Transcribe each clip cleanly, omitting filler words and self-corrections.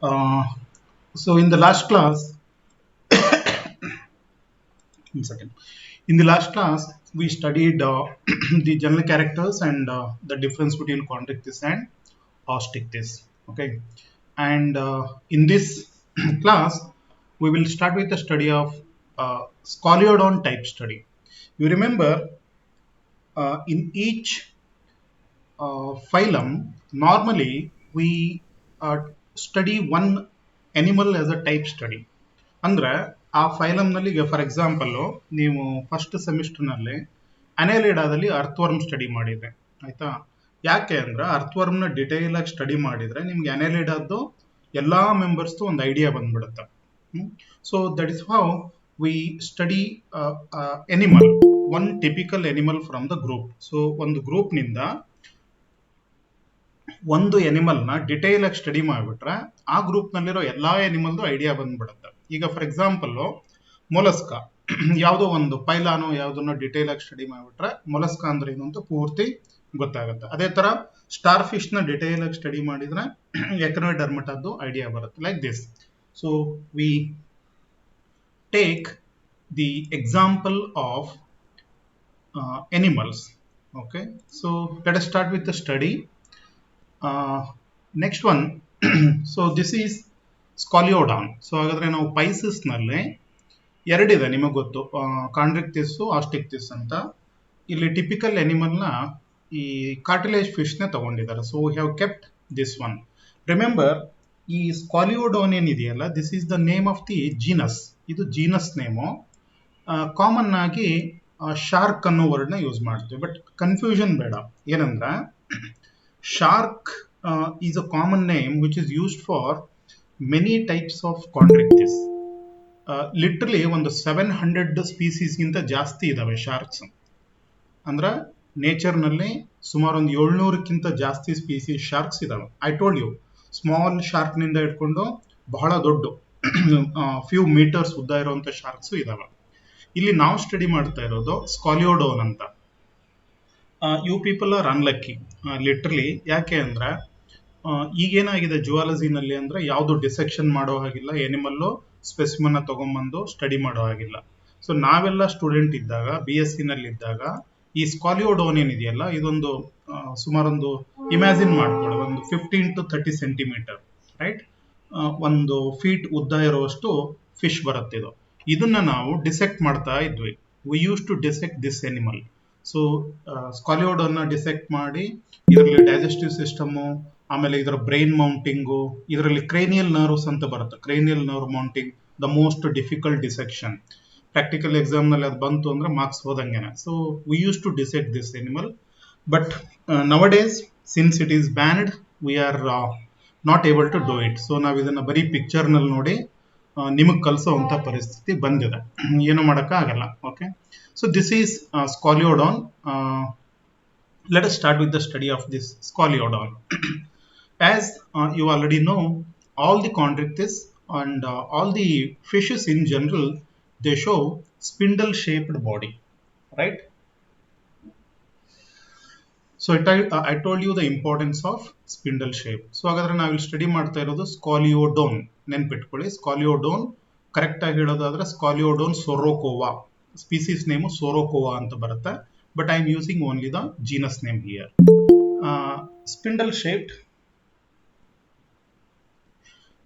Uh, so in the last class, one second. In the last class, we studied the general characters and the difference between chondrichthyes and osteichthyes. Okay, and in this class, we will start with the study of scoliodon type study. You remember in each phylum, normally we study one animal as a type study. ಅಂದ್ರೆ ಆ ಫೈಲಮ್ನಲ್ಲಿ ಈಗ for example ನೀವು first ಸೆಮಿಸ್ಟರ್ನಲ್ಲಿ ಅನೆಲಿಡಾದಲ್ಲಿ ಅರ್ಥವರ್ಮ್ study ಮಾಡಿದ್ರೆ ಆಯ್ತಾ. ಯಾಕೆ ಅಂದ್ರೆ ಅರ್ಥವರ್ಮ್ನ detail ಆಗಿ study ಮಾಡಿದ್ರೆ ನಿಮ್ಗೆ ಅನೆಲಿಡಾದ್ದು ಎಲ್ಲಾ ಮೆಂಬರ್ಸ್ದು ಒಂದು ಐಡಿಯಾ ಬಂದ್ಬಿಡುತ್ತೆ. So that is how we study animal, one typical animal from the group. So ಒಂದು ಗ್ರೂಪ್ನಿಂದ ಒಂದು ಎನಿಮಲ್ ನ ಡಿಟೇಲ್ ಆಗಿ ಸ್ಟಡಿ ಮಾಡಿಬಿಟ್ರೆ ಆ ಗ್ರೂಪ್ ನಲ್ಲಿರೋ ಎಲ್ಲಾ ಎನಿಮಲ್ದು ಐಡಿಯಾ ಬಂದ್ಬಿಡುತ್ತೆ. ಈಗ ಫಾರ್ ಎಕ್ಸಾಂಪಲ್ ಮೊಲಸ್ಕಾ ಯಾವುದೋ ಒಂದು ಪೈಲಾನು ಯಾವುದನ್ನ ಡಿಟೇಲ್ ಆಗಿ ಸ್ಟಡಿ ಮಾಡಿಬಿಟ್ರೆ ಮೊಲಸ್ಕಾ ಅಂದ್ರೆ ಏನು ಅಂತ ಪೂರ್ತಿ ಗೊತ್ತಾಗುತ್ತೆ. ಅದೇ ತರ ಸ್ಟಾರ್ ಫಿಶ್ ನ ಡಿಟೇಲ್ ಆಗಿ ಸ್ಟಡಿ ಮಾಡಿದ್ರೆ ಎಕನೋಡರ್ಮಟದ್ದು ಐಡಿಯಾ ಬರುತ್ತೆ. Like this. So we take the example of animals. Okay, so let us start with the study. Next one. So this is scoliodon. So ಹಾಗಾದ್ರೆ ನಾವು ಪೈಸಸ್ ನಲ್ಲಿ ಎರಡಿದೆ ನಿಮಗೆ ಗೊತ್ತು, ಕಾಂಡ್ರಿಕ್ಟಿಸ್ ಆಸ್ಟಿಕ್ಟಿಸ್ ಅಂತ. ಇಲ್ಲಿ ಟಿಪಿಕಲ್ ಎನಿಮಲ್ ನ ಈ ಕಾರ್ಟಿಲೇಜ್ ಫಿಶ್ ನ ತಗೊಂಡಿದ್ದಾರೆ. So we have kept this one. Remember, ಈ ಸ್ಕಾಲಿಯೋಡಾನ್ ಏನಿದೆಯಲ್ಲ, this is the name of the genus. ಇದು ಜೀನಸ್ ನೇಮು. ಕಾಮನ್ ಆಗಿ ಶಾರ್ಕ್ ಅನ್ನೋ ವರ್ಡ್ ನ ಯೂಸ್ ಮಾಡ್ತೀವಿ, ಬಟ್ ಕನ್ಫ್ಯೂಷನ್ ಬೇಡ. ಏನಂದ್ರೆ shark is a common name which is used for many types of Chondrichthyes. Literally ಒಂದು 700 ಸ್ಪೀಸೀಸ್ ಗಿಂತ ಜಾಸ್ತಿ ಇದಾವೆ ಶಾರ್ಕ್ಸ್. ಅಂದ್ರೆ ನೇಚರ್ ನಲ್ಲಿ ಸುಮಾರು ಒಂದು 700ಕ್ಕಿಂತ ಜಾಸ್ತಿ ಸ್ಪೀಸೀಸ್ ಶಾರ್ಕ್ಸ್ ಇದಾವೆ. I told you, small shark ನಿಂದ ಇಟ್ಕೊಂಡು ಬಹಳ ದೊಡ್ಡ ಫ್ಯೂ ಮೀಟರ್ಸ್ ಉದ್ದ ಇರುವಂತ ಶಾರ್ಕ್ಸ್ ಇದಾವೆ. ಇಲ್ಲಿ ನಾವು ಸ್ಟಡಿ ಮಾಡ್ತಾ ಇರೋದು ಸ್ಕಾಲಿಯೋಡೋನ್ ಅಂತ. You people are unlucky literally. ಯಾಕೆ ಅಂದ್ರೆ ಈಗೇನಾಗಿದೆ ಜುವಾಲಜಿನಲ್ಲಿ ಅಂದ್ರೆ ಯಾವುದು ಡಿಸೆಕ್ಷನ್ ಮಾಡೋ ಹಾಗಿಲ್ಲ, ಎನಿಮಲ್ಲು ಸ್ಪೆಸಿಮನ್ ತಗೊಂಡ್ಬಂದು ಸ್ಟಡಿ ಮಾಡೋ ಹಾಗಿಲ್ಲ. ಸೊ ನಾವೆಲ್ಲ ಸ್ಟೂಡೆಂಟ್ ಇದ್ದಾಗ, BSc ನಲ್ಲಿ ಇದ್ದಾಗ, ಈ ಸ್ಕಾಲಿಯೋಡೋನ್ ಏನಿದೆಯಲ್ಲ, ಇದೊಂದು ಸುಮಾರೊಂದು ಇಮ್ಯಾಜಿನ್ ಮಾಡ್ಕೊಳ್ಳಿ, ಒಂದು 15 to 30 ಸೆಂಟಿಮೀಟರ್, ರೈಟ್, ಒಂದು ಫೀಟ್ ಉದ್ದ ಇರುವಷ್ಟು ಫಿಶ್ ಬರುತ್ತೆ ಇದು. ಇದನ್ನ ನಾವು ಡಿಸೆಕ್ಟ್ ಮಾಡ್ತಾ ಇದ್ವಿ. We use to dissect this animal. So ಸ್ಕಾಲಿಯೋಡನ್ನ ಡಿಸೆಕ್ಟ್ ಮಾಡಿ ಇದರಲ್ಲಿ ಡೈಜೆಸ್ಟಿವ್ ಸಿಸ್ಟಮು, ಆಮೇಲೆ ಇದರ ಬ್ರೈನ್ ಮೌಂಟಿಂಗು, ಇದರಲ್ಲಿ ಕ್ರೇನಿಯಲ್ ನರ್ವ್ಸ್ ಅಂತ ಬರುತ್ತೆ. Cranial nerve mounting the most difficult dissection. Practical exam ನಲ್ಲಿ ಅದು ಬಂತು ಅಂದ್ರೆ ಮಾರ್ಕ್ಸ್ ಹೋದಂಗೆನೆ. So we use to dissect this animal. But nowadays since it is banned, we are not able to do it. So ನಾವು ಇದನ್ನ ಬರೀ picture ನಲ್ಲಿ ನೋಡಿ ನಿಮಗೆ ಕಲಿಸೋವಂಥ ಪರಿಸ್ಥಿತಿ ಬಂದಿದೆ. ಏನು ಮಾಡೋಕ್ಕ ಆಗಲ್ಲ. Okay, so this is Scoliodon. Let us start with the study of this scoliodon. As you already know, all the chondrichthyes and all the fishes in general, they show spindle-shaped body, right? So I told you the importance of spindle shape. So ಹಾಗಾದ್ರೆ ನಾವು study ಮಾಡ್ತಾ ಇರೋದು ಸ್ಕಾಲಿಯೋಡೋನ್. ನೆನ್ಪಿಟ್ಕೊಳ್ಳಿ, ಸ್ಕಾಲಿಯೋಡೋನ್ correct ಆಗಿ ಹೇಳೋದಾದ್ರೆ ಸ್ಕಾಲಿಯೋಡೋನ್ ಸೊರೊಕೋವಾ. Species name ಸೊರೊಕೋವಾ ಅಂತ ಬರುತ್ತೆ, but I am using only the genus name here. Spindle shaped.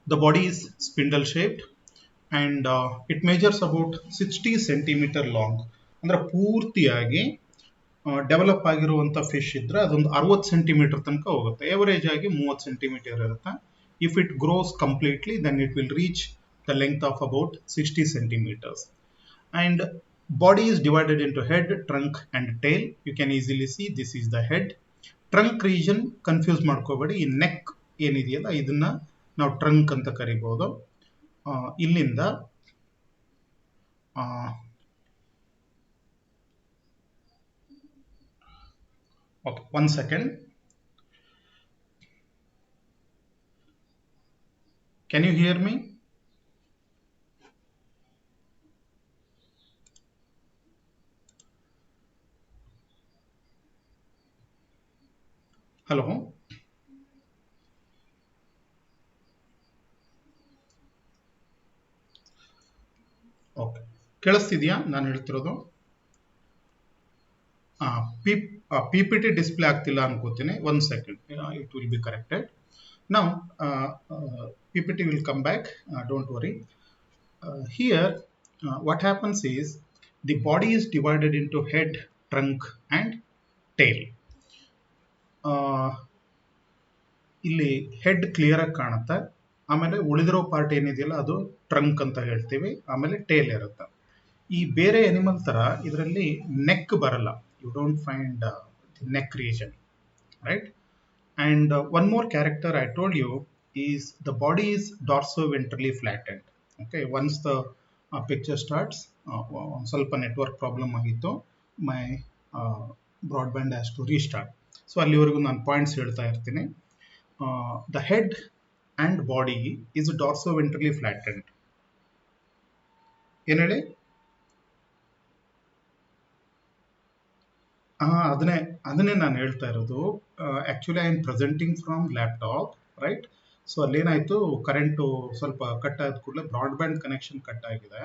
The body is spindle shaped and it measures about 60 centimeter long. ಅಂದ್ರೆ ಪೂರ್ತಿಯಾಗಿ ಡೆವಲಪ್ ಆಗಿರುವಂತ ಫಿಶ್ ಇದ್ರೆ ಅದೊಂದು 60 ಸೆಂಟಿಮೀಟರ್ ತನಕ ಹೋಗುತ್ತೆ. ಎವರೇಜ್ ಆಗಿ 30 ಸೆಂಟಿಮೀಟರ್ ಇರುತ್ತೆ. If it grows completely, then it will reach the length of about 60 centimeters. And body is divided into head, trunk and tail. You can easily see this is the head. Trunk region confuse ಮಾಡ್ಕೋಬೇಡಿ. ಈ neck ಏನಿದೆಯಲ್ಲ ಇದನ್ನ ನಾವು trunk ಅಂತ ಕರಿಬಹುದು. ಇಲ್ಲಿಂದ okay, 1 second. Can you hear me? Hello. ಕೇಳಿಸ್ತಿದ್ಯಾ ನಾನು ಹೇಳ್ತಿರೋದು? PPT ಡಿಸ್ಪ್ಲೇ ಆಗ್ತಿಲ್ಲ ಅನ್ಕೋತೀನಿ. 1 second, it will be corrected. Now PPT will come back, don't worry. Here what happens is the body is divided into head, trunk and tail. ಇಲ್ಲಿ head clear ಆಗಿ ಕಾಣುತ್ತೆ, ಆಮೇಲೆ ಉಳಿದಿರೋ ಪಾರ್ಟ್ ಏನಿದೆಯಲ್ಲ ಅದು ಟ್ರಂಕ್ ಅಂತ ಹೇಳ್ತೀವಿ, ಆಮೇಲೆ ಟೇಲ್ ಇರುತ್ತೆ. ಈ ಬೇರೆ ಅನಿಮಲ್ ತರ ಇದರಲ್ಲಿ ನೆಕ್ ಬರಲ್ಲ, you don't find neck region, right? And one more character I told you is the body is dorsoventrally flattened. Okay, once the picture starts, ಸ್ವಲ್ಪ ನೆಟ್ವರ್ಕ್ ಪ್ರಾಬ್ಲಮ್ ಆಗಿತ್ತು, my broadband has to restart. So ಅಲ್ಲಿವರೆಗೂ ನಾನು points ಹೇಳ್ತಾ ಇರ್ತೀನಿ. The head and body is dorsoventrally flattened. ಏನು ಹೇಳಿ? ಅದನ್ನೇ ನಾನು ಹೇಳ್ತಾ ಇರೋದು. Actually I am presenting from laptop, right? So ಅಲ್ಲೇನಾಯ್ತು, ಕರೆಂಟು ಸ್ವಲ್ಪ ಕಟ್ ಆದ ಕೂಡಲೇ ಬ್ರಾಡ್ಬ್ಯಾಂಡ್ ಕನೆಕ್ಷನ್ ಕಟ್ ಆಗಿದೆ.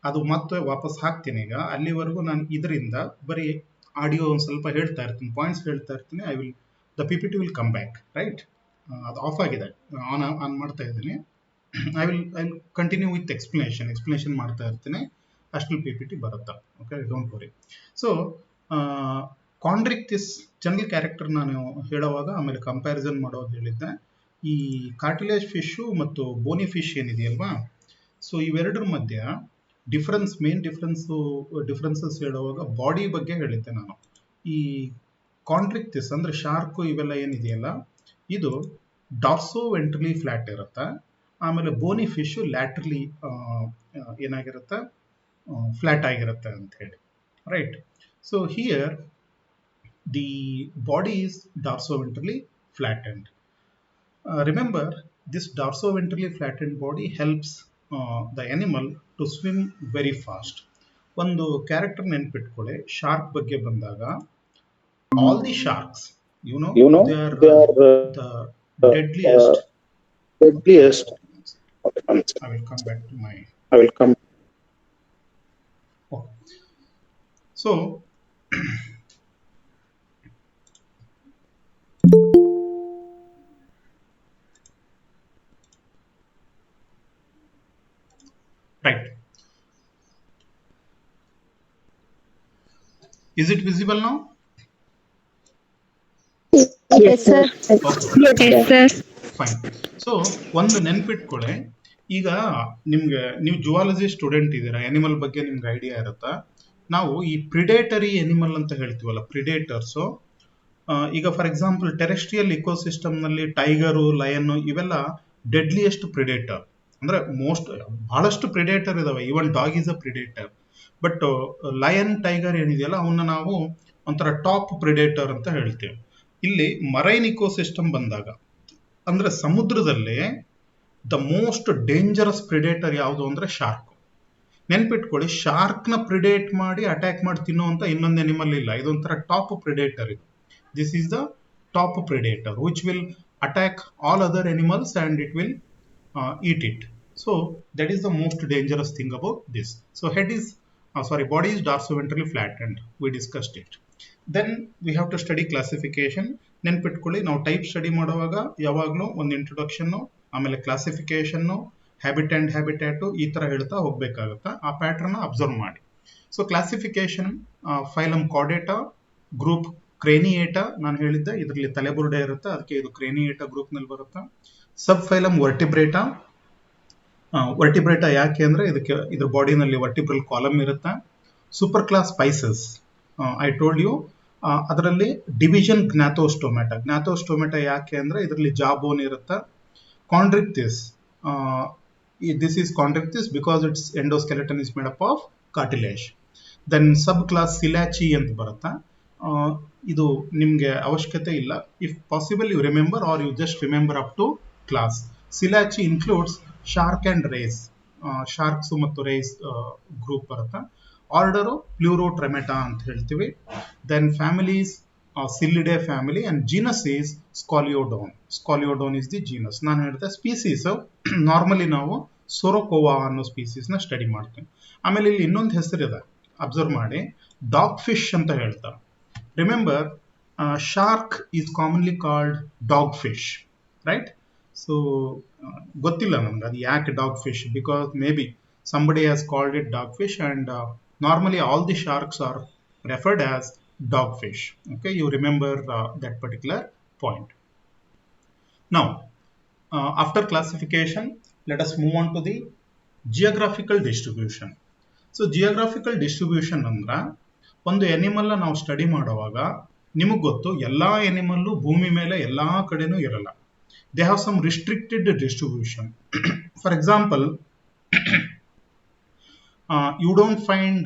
ಅದು ಮತ್ತೆ ವಾಪಸ್ ಹಾಕ್ತೀನಿ ಈಗ. ಅಲ್ಲಿವರೆಗೂ ನಾನು ಇದರಿಂದ ಬರೀ ಆಡಿಯೋ ಒಂದು ಸ್ವಲ್ಪ ಹೇಳ್ತಾ ಇರ್ತೀನಿ, ಪಾಯಿಂಟ್ಸ್ ಹೇಳ್ತಾ ಇರ್ತೀನಿ. The PPT will come back, right? ಅದು ಆಫ್ ಆಗಿದೆ, ಆನ್ ಮಾಡ್ತಾ ಇದ್ದೀನಿ. I will continue with explanation ಮಾಡ್ತಾ ಇರ್ತೀನಿ. ಅಷ್ಟರಲ್ಲಿ PPT ಬರುತ್ತೆ. Okay, don't worry. So Chondrichthyes general character ನಾನು ಹೇಳುವಾಗ ಆಮೇಲೆ ಕಂಪ್ಯಾರಿಸನ್ ಮಾಡೋದು ಹೇಳಿದ್ದೆ. ಈ ಕಾರ್ಟಿಲೇಜ್ ಫಿಶು ಮತ್ತು ಬೋನಿ ಫಿಶ್ ಏನಿದೆಯಲ್ವಾ, ಸೊ ಇವೆರಡರ ಮಧ್ಯ ಮೇನ್ ಡಿಫ್ರೆನ್ಸಸ್ ಹೇಳುವಾಗ ಬಾಡಿ ಬಗ್ಗೆ ಹೇಳಿದ್ದೆ ನಾನು. ಈ ಕಾಂಡ್ರಿಕ್ಟಿಸ್ ಅಂದ್ರೆ ಶಾರ್ಕು ಇವೆಲ್ಲ ಏನಿದೆಯಲ್ಲ, ಇದು ಡಾರ್ಸೋವೆಂಟ್ರಲಿ ಫ್ಲಾಟ್ ಇರುತ್ತೆ. ಆಮೇಲೆ ಬೋನಿ ಫಿಶು ಲ್ಯಾಟ್ರಲಿ ಏನಾಗಿರುತ್ತೆ, ಫ್ಲಾಟ್ ಆಗಿರುತ್ತೆ ಅಂತ ಹೇಳಿ, right? So here the body is dorsoventrally flattened. Remember, this dorsoventrally flattened body helps the animal to swim very fast. ಒಂದು ಕ್ಯಾರೆಕ್ಟರ್ ನೆನ್ಪಿಟ್ಕೊಳ್ಳಿ, ಶಾರ್ಕ್ ಬಗ್ಗೆ ಬಂದಾಗ all the sharks, you know they are the deadliest. I will come back to my okay. So right, is it visible now? Yes sir. Okay. Yes sir. Fine. So ಒಂದು ನೆನ್ಪಿಟ್ಕೊಳ್ಳಿ, ಈಗ ನೀವು zoology student ಇದ್ದೀರಾ, animal ಬಗ್ಗೆ ನಿಮ್ಗೆ idea ಇರುತ್ತಾ? ನಾವು ಈ ಪ್ರಿಡೇಟರಿ ಅನಿಮಲ್ ಅಂತ ಹೇಳ್ತೀವಲ್ಲ, ಪ್ರಿಡೇಟರ್ಸು. ಈಗ ಫಾರ್ ಎಕ್ಸಾಂಪಲ್ ಟೆರೆಸ್ಟ್ರಿಯಲ್ ಇಕೋಸಿಸ್ಟಮ್ ನಲ್ಲಿ ಟೈಗರು, ಲಯನ್ ಇವೆಲ್ಲ ಡೆಡ್ಲಿಯೆಸ್ಟ್ ಪ್ರಿಡೇಟರ್. ಅಂದ್ರೆ ಬಹಳಷ್ಟು ಪ್ರಿಡೇಟರ್ ಇದಾವೆ, even dog is a predator. But lion, tiger ಏನಿದೆಯಲ್ಲ ಅವನ್ನ ನಾವು ಒಂಥರ ಟಾಪ್ ಪ್ರಿಡೇಟರ್ ಅಂತ ಹೇಳ್ತೀವಿ. ಇಲ್ಲಿ ಮರೈನ್ ಇಕೋಸಿಸ್ಟಮ್ ಬಂದಾಗ, ಅಂದ್ರೆ ಸಮುದ್ರದಲ್ಲಿ ದ ಮೋಸ್ಟ್ ಡೇಂಜರಸ್ ಪ್ರಿಡೇಟರ್ ಯಾವುದು ಅಂದ್ರೆ ಶಾರ್ಕ್. ನೆನ್ಪಿಟ್ಕೊಳ್ಳಿ, ಶಾರ್ಕ್ ನ ಪ್ರಿಡೇಟ್ ಮಾಡಿ ಅಟ್ಯಾಕ್ ಮಾಡಿ ತಿನ್ನುವಂತ ಇನ್ನೊಂದು ಅನಿಮಲ್ ಇಲ್ಲ. ಇದೊಂಥರ ಟಾಪ್ ಪ್ರಿಡೇಟರ್ ಇದು. This is the top predator which will attack all other animals and it will eat it. So that is the most dangerous thing about this. So body is dorsoventrally flattened. We discussed it. Then we have to study classification. ನೆನ್ಪಿಟ್ಕೊಳ್ಳಿ, ನಾವು type study ಮಾಡುವಾಗ ಯಾವಾಗಲೂ ಒಂದು introduction, ಆಮೇಲೆ classification, habit and ಹ್ಯಾಬಿಟ್ಯಾಟು ಈ ತರ ಹೇಳ್ತಾ ಹೋಗ್ಬೇಕಾಗುತ್ತೆ. ಆ ಪ್ಯಾಟರ್ನ್ ಅಬ್ಸರ್ವ್ ಮಾಡಿ. So classification, phylum Chordata, group Craniata. ನಾನು ಹೇಳಿದ್ದೆ ಇದರಲ್ಲಿ ತಲೆಬುರುಡೆ ಇರುತ್ತೆ, ಅದಕ್ಕೆ ಇದು ಕ್ರೇನಿಯೇಟಾ ಗ್ರೂಪ್ ನಲ್ಲಿ ಬರುತ್ತೆ. ಸಬ್ ಫೈಲಮ್ ವರ್ಟಿಬ್ರೇಟಾ. ವರ್ಟಿಬ್ರೇಟಾ ಯಾಕೆ ಅಂದ್ರೆ ಇದ್ರ ಬಾಡಿನಲ್ಲಿ ವರ್ಟಿಬ್ರಲ್ ಕಾಲಮ್ ಇರುತ್ತೆ. Super class Pisces, I told you. ಅದರಲ್ಲಿ ಡಿವಿಷನ್ ಜ್ಞಾಥೋಸ್ಟೊಮೆಟಾ ಯಾಕೆ ಅಂದ್ರೆ ಇದರಲ್ಲಿ ಜಾ ಬೋನ್ ಇರುತ್ತೆ. ಕಾಂಡ್ರಿಕ್ಟಿಸ್, this is Chondrichthyes because its endoskeleton is made up of cartilage. Then sub class Silachi ಅಂತ ಬರುತ್ತೆ. ಇದು ನಿಮ್ಗೆ ಅವಶ್ಯಕತೆ ಇಲ್ಲ. If possible you remember or you just remember up to class. Silachi includes shark and rays. Sharks ಮತ್ತು rays group ಬರುತ್ತೆ. Order Pleurotremata ಅಂತ ಹೇಳ್ತೀವಿ. Then families Scylliidae family and genus is Scoliodon. Scoliodon is the genus. ನಾನು ಹೇಳಿದೆ species normally ನಾವು ಸೊರೊಕೋವಾ ಅನ್ನೋ ಸ್ಪೀಸೀಸ್ನ study ಮಾಡ್ತೀನಿ. ಆಮೇಲೆ ಇಲ್ಲಿ ಇನ್ನೊಂದು ಹೆಸರಿದೆ, ಅಬ್ಸರ್ವ್ ಮಾಡಿ, ಡಾಗ್ ಫಿಶ್ ಅಂತ ಹೇಳ್ತಾರೆ. Remember, shark is commonly called dog fish, right? So ಗೊತ್ತಿಲ್ಲ ನಮ್ಗೆ ಅದು ಯಾಕೆ dog fish, because may be somebody has called it dogfish, and normally all the sharks are referred as dogfish. Okay, you remember that particular point. Now, after classification, let us move on to the geographical distribution. So geographical distribution andra ಒಂದು animal ನಾವು study ಮಾಡುವಾಗ ನಿಮಗೆ ಗೊತ್ತು, ಎಲ್ಲಾ animal ಭೂಮಿ ಮೇಲೆ ಎಲ್ಲಾ ಕಡೆನೂ ಇರಲ್ಲ. They have some restricted distribution. For example, you don't find